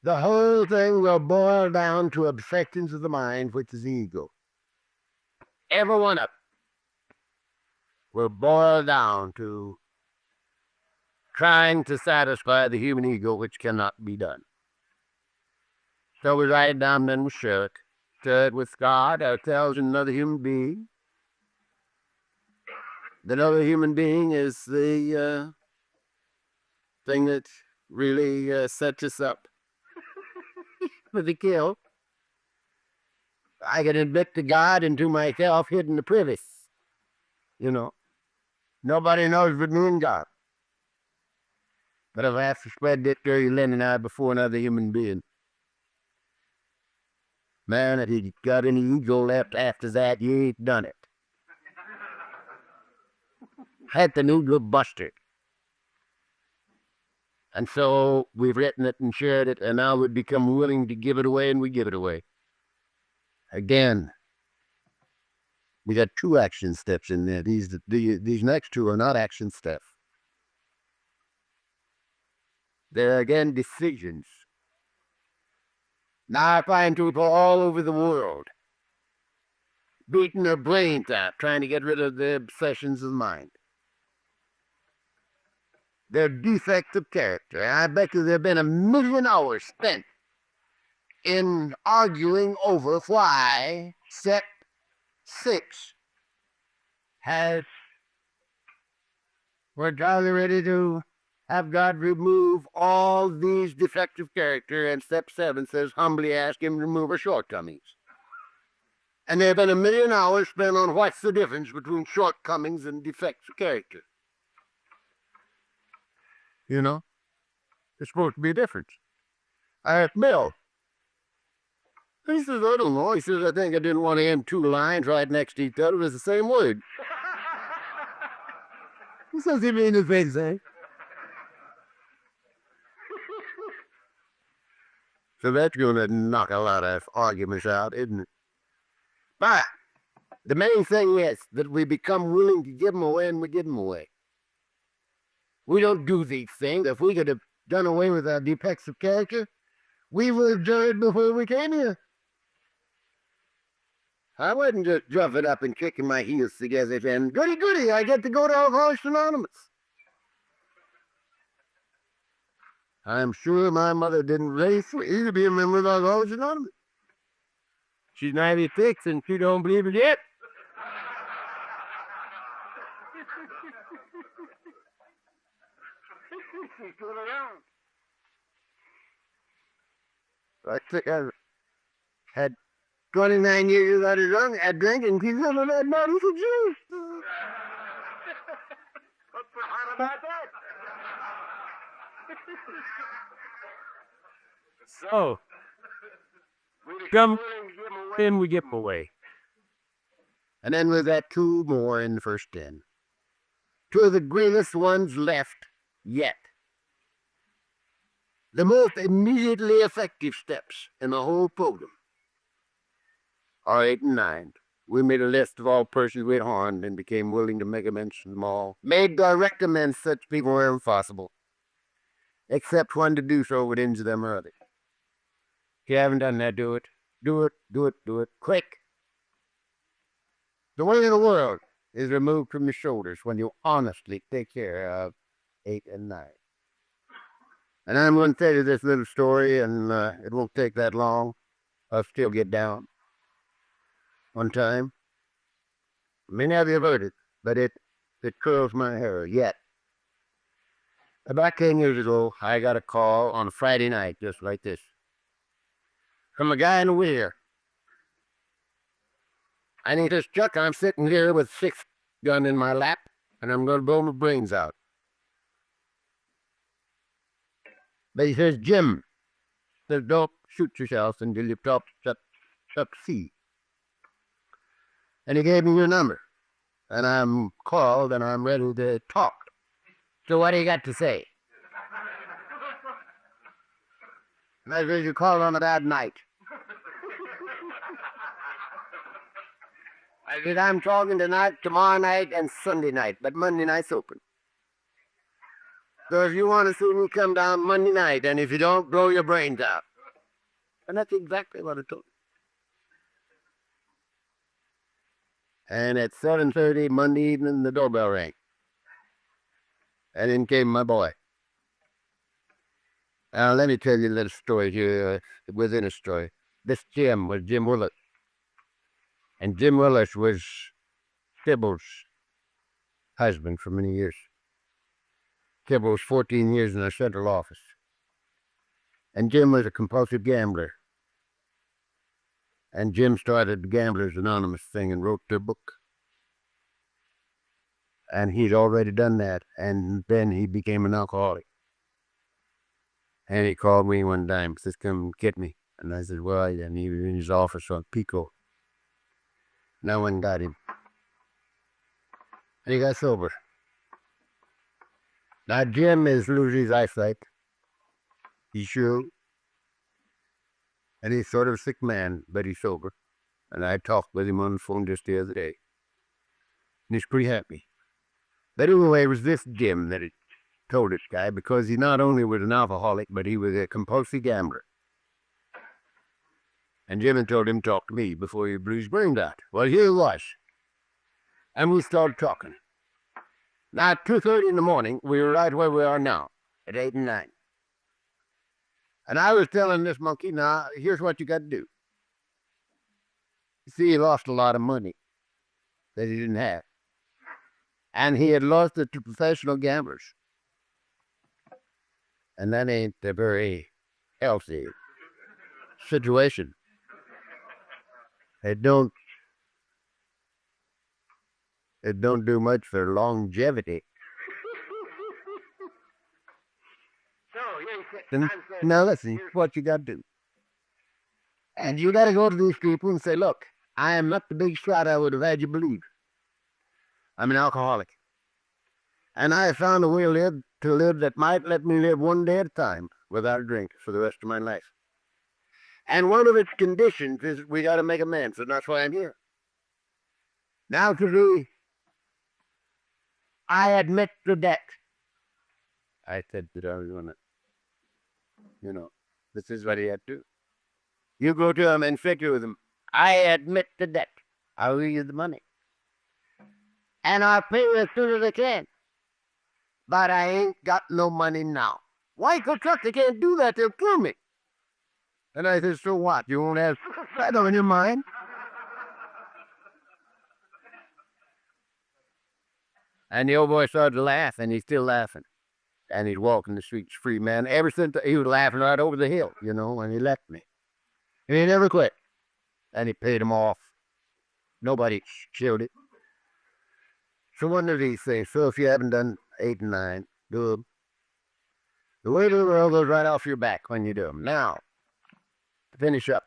the whole thing will boil down to obsessions of the mind, which is the ego. Every one of them will boil down to trying to satisfy the human ego, which cannot be done. So we write it down, then we share it. Share it with God, ourselves, and another human being. That other human being is the thing that really sets us up for the kill. I can admit to God and to myself hidden the privacy. Nobody knows but me and God. But if I have to spread this dirty linen out before another human being, man, if you got any ego left after that, you ain't done it. Had the ego busted. And so we've written it and shared it, and now we've become willing to give it away, and we give it away. Again, we got 2 action steps in there. These next 2 are not action steps. They're, again, decisions. Now I find people all over the world beating their brains out, trying to get rid of the obsessions of the mind. They're defects of character. I bet you there have been 1,000,000 hours spent in arguing over why step 6 we're entirely ready to have God remove all these defective character, and step 7 says humbly ask him to remove our shortcomings. And there have been 1,000,000 hours spent on what's the difference between shortcomings and defects of character. There's supposed to be a difference. I asked Bill. He says, I don't know. He says, I think I didn't want to end 2 lines right next to each other. It's the same word. He says he means the same thing. So that's going to knock a lot of arguments out, isn't it? But the main thing is that we become willing to give them away, and we give them away. We don't do these things. If we could have done away with our defects of character, we would have done it before we came here. I wasn't just jumping up and kicking my heels together and goody goody, I get to go to Alcoholics Anonymous. I'm sure my mother didn't raise me to be a member of Alcoholics Anonymous. She's 96 and she don't believe it yet. She's still around. I think I had 29 years out of drunk, I drank and she's having that bottle for juice. What's so hot about that? So, we come in, we give them away. And then we've got two more in the first 10. Two of the greatest ones left yet. The most immediately effective steps in the whole program are 8 and 9. We made a list of all persons we had harmed and became willing to make amends to them all. Made direct amends to such people where impossible, except when to do so would injure them or others. If you haven't done that, do it. Do it, do it, do it, quick. The weight of the world is removed from your shoulders when you honestly take care of 8 and 9. And I'm going to tell you this little story, and it won't take that long. I'll still get down. One time, many of you have heard it, but it curls my hair yet. About 10 years ago, I got a call on a Friday night, just like this, from a guy in the wheel. I need this Chuck. I'm sitting here with 6 gun in my lap, and I'm going to blow my brains out. But he says, Jim, says, don't shoot yourself until you've talked to C. And he gave me your number. And I'm called and I'm ready to talk. So what do you got to say? And I said, you called on a bad night. I said, I'm talking tonight, tomorrow night, and Sunday night, but Monday night's open. So if you want to see me, come down Monday night, and if you don't, blow your brains out. And that's exactly what I told him. And at 7:30 Monday evening, the doorbell rang. And in came my boy. Now, let me tell you a little story here within a story. This Jim was Jim Willis. And Jim Willis was Tibble's husband for many years. Tibble was 14 years in the central office. And Jim was a compulsive gambler. And Jim started the Gamblers Anonymous thing and wrote their book. And he'd already done that. And then he became an alcoholic. And he called me one time, says, come get me. And I said, well, and he was in his office on Pico. No one got him. And he got sober. Now, Jim is losing his eyesight. He's sure. And he's sort of a sick man, but he's sober. And I talked with him on the phone just the other day. And he's pretty happy. But anyway, it was this Jim that had told this guy, because he not only was an alcoholic, but he was a compulsive gambler. And Jim had told him to talk to me before he blew his brains out. Well, here he was. And we started talking. Now, at 2:30 in the morning, we were right where we are now, at 8 and 9. And I was telling this monkey, now, here's what you got to do. You see, he lost a lot of money that he didn't have. And he had lost it to professional gamblers. And that ain't a very healthy situation. It don't do much for longevity. Now listen, here's what you got to do. And you got to go to these people and say, look, I am not the big shot I would have had you believe. I'm an alcoholic. And I have found a way to live that might let me live one day at a time without a drink for the rest of my life. And one of its conditions is we got to make amends, and that's why I'm here. Now to do, I admit the debt. I said that I was going to, this is what he had to do. You go to him and figure with him, I admit the debt. I'll give you the money. And I'll pay you as soon as I can. But I ain't got no money now. Why? Because they can't do that. They'll kill me. And I said, so what? You won't have I know in your mind. And the old boy started to laugh, and he's still laughing. And he's walking the streets free, man. Ever since he was laughing right over the hill, and he left me. And he never quit. And he paid him off. Nobody showed it. So one of these things. So if you haven't done 8 and 9, do them. The weight of the world goes right off your back when you do them. Now, to finish up.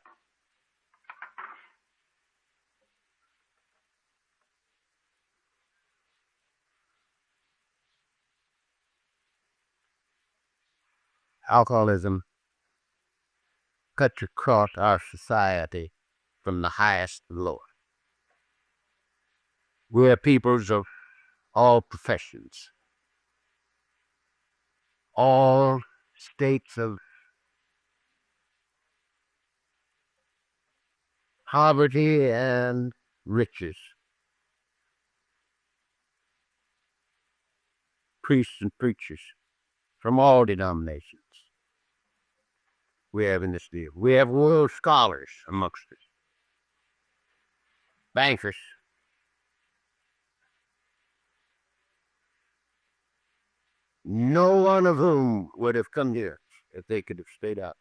Alcoholism cuts across our society from the highest to the lowest. We're peoples of all professions, all states of poverty and riches. Priests and preachers from all denominations we have in this deal. We have world scholars amongst us, bankers, no one of whom would have come here if they could have stayed out.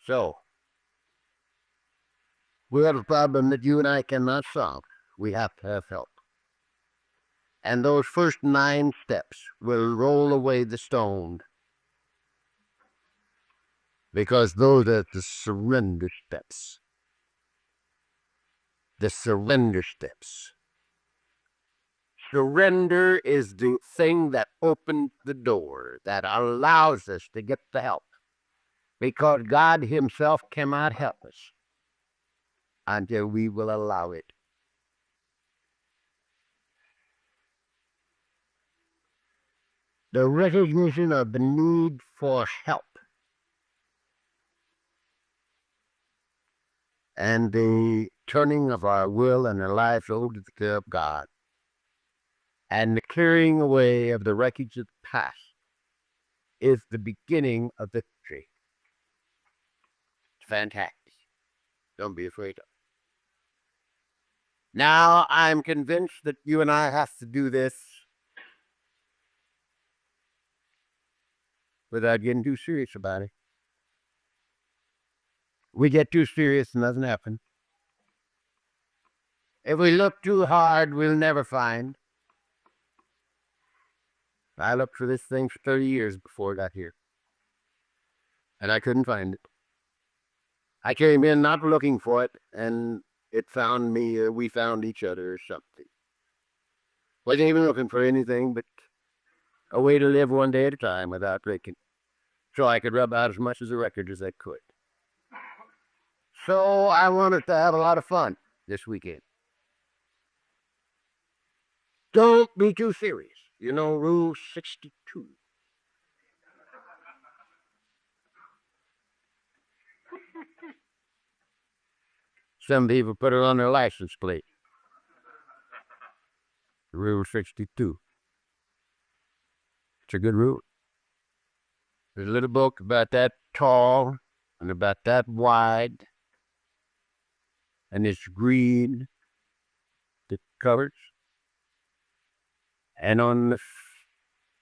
So, we have a problem that you and I cannot solve. We have to have help. And those first 9 steps will roll away the stone, because those are the surrender steps. The surrender steps. Surrender is the thing that opens the door, that allows us to get the help, because God himself cannot help us until we will allow it. The recognition of the need for help and the turning of our will and our lives over to the care of God and the clearing away of the wreckage of the past is the beginning of victory. It's fantastic. Don't be afraid of it. Now, I'm convinced that you and I have to do this without getting too serious about it. We get too serious and nothing happens. If we look too hard, we'll never find. I looked for this thing for 30 years before I got here, and I couldn't find it. I came in not looking for it, and it found me, or we found each other or something. Wasn't even looking for anything but a way to live one day at a time without drinking, so I could rub out as much of the record as I could. So I wanted to have a lot of fun this weekend. Don't be too serious. Rule 62. Some people put it on their license plate. Rule 62. It's a good rule. There's a little book about that tall and about that wide, and it's green, the covers. And on the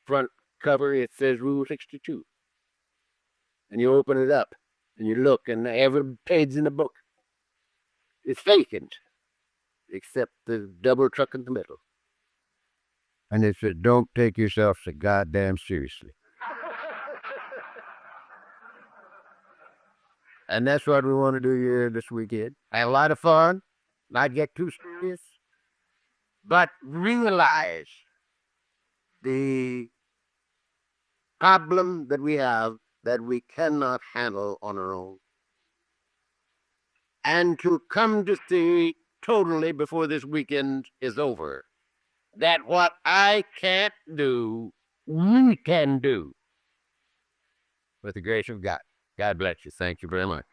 front cover, it says Rule 62. And you open it up, and you look, and every page in the book is vacant, except the double truck in the middle. And it said, don't take yourself so goddamn seriously. And that's what we want to do here this weekend. Have a lot of fun, not get too serious, but realize the problem that we have that we cannot handle on our own. And to come to see totally before this weekend is over that what I can't do, we can do with the grace of God. God bless you. Thank you very much.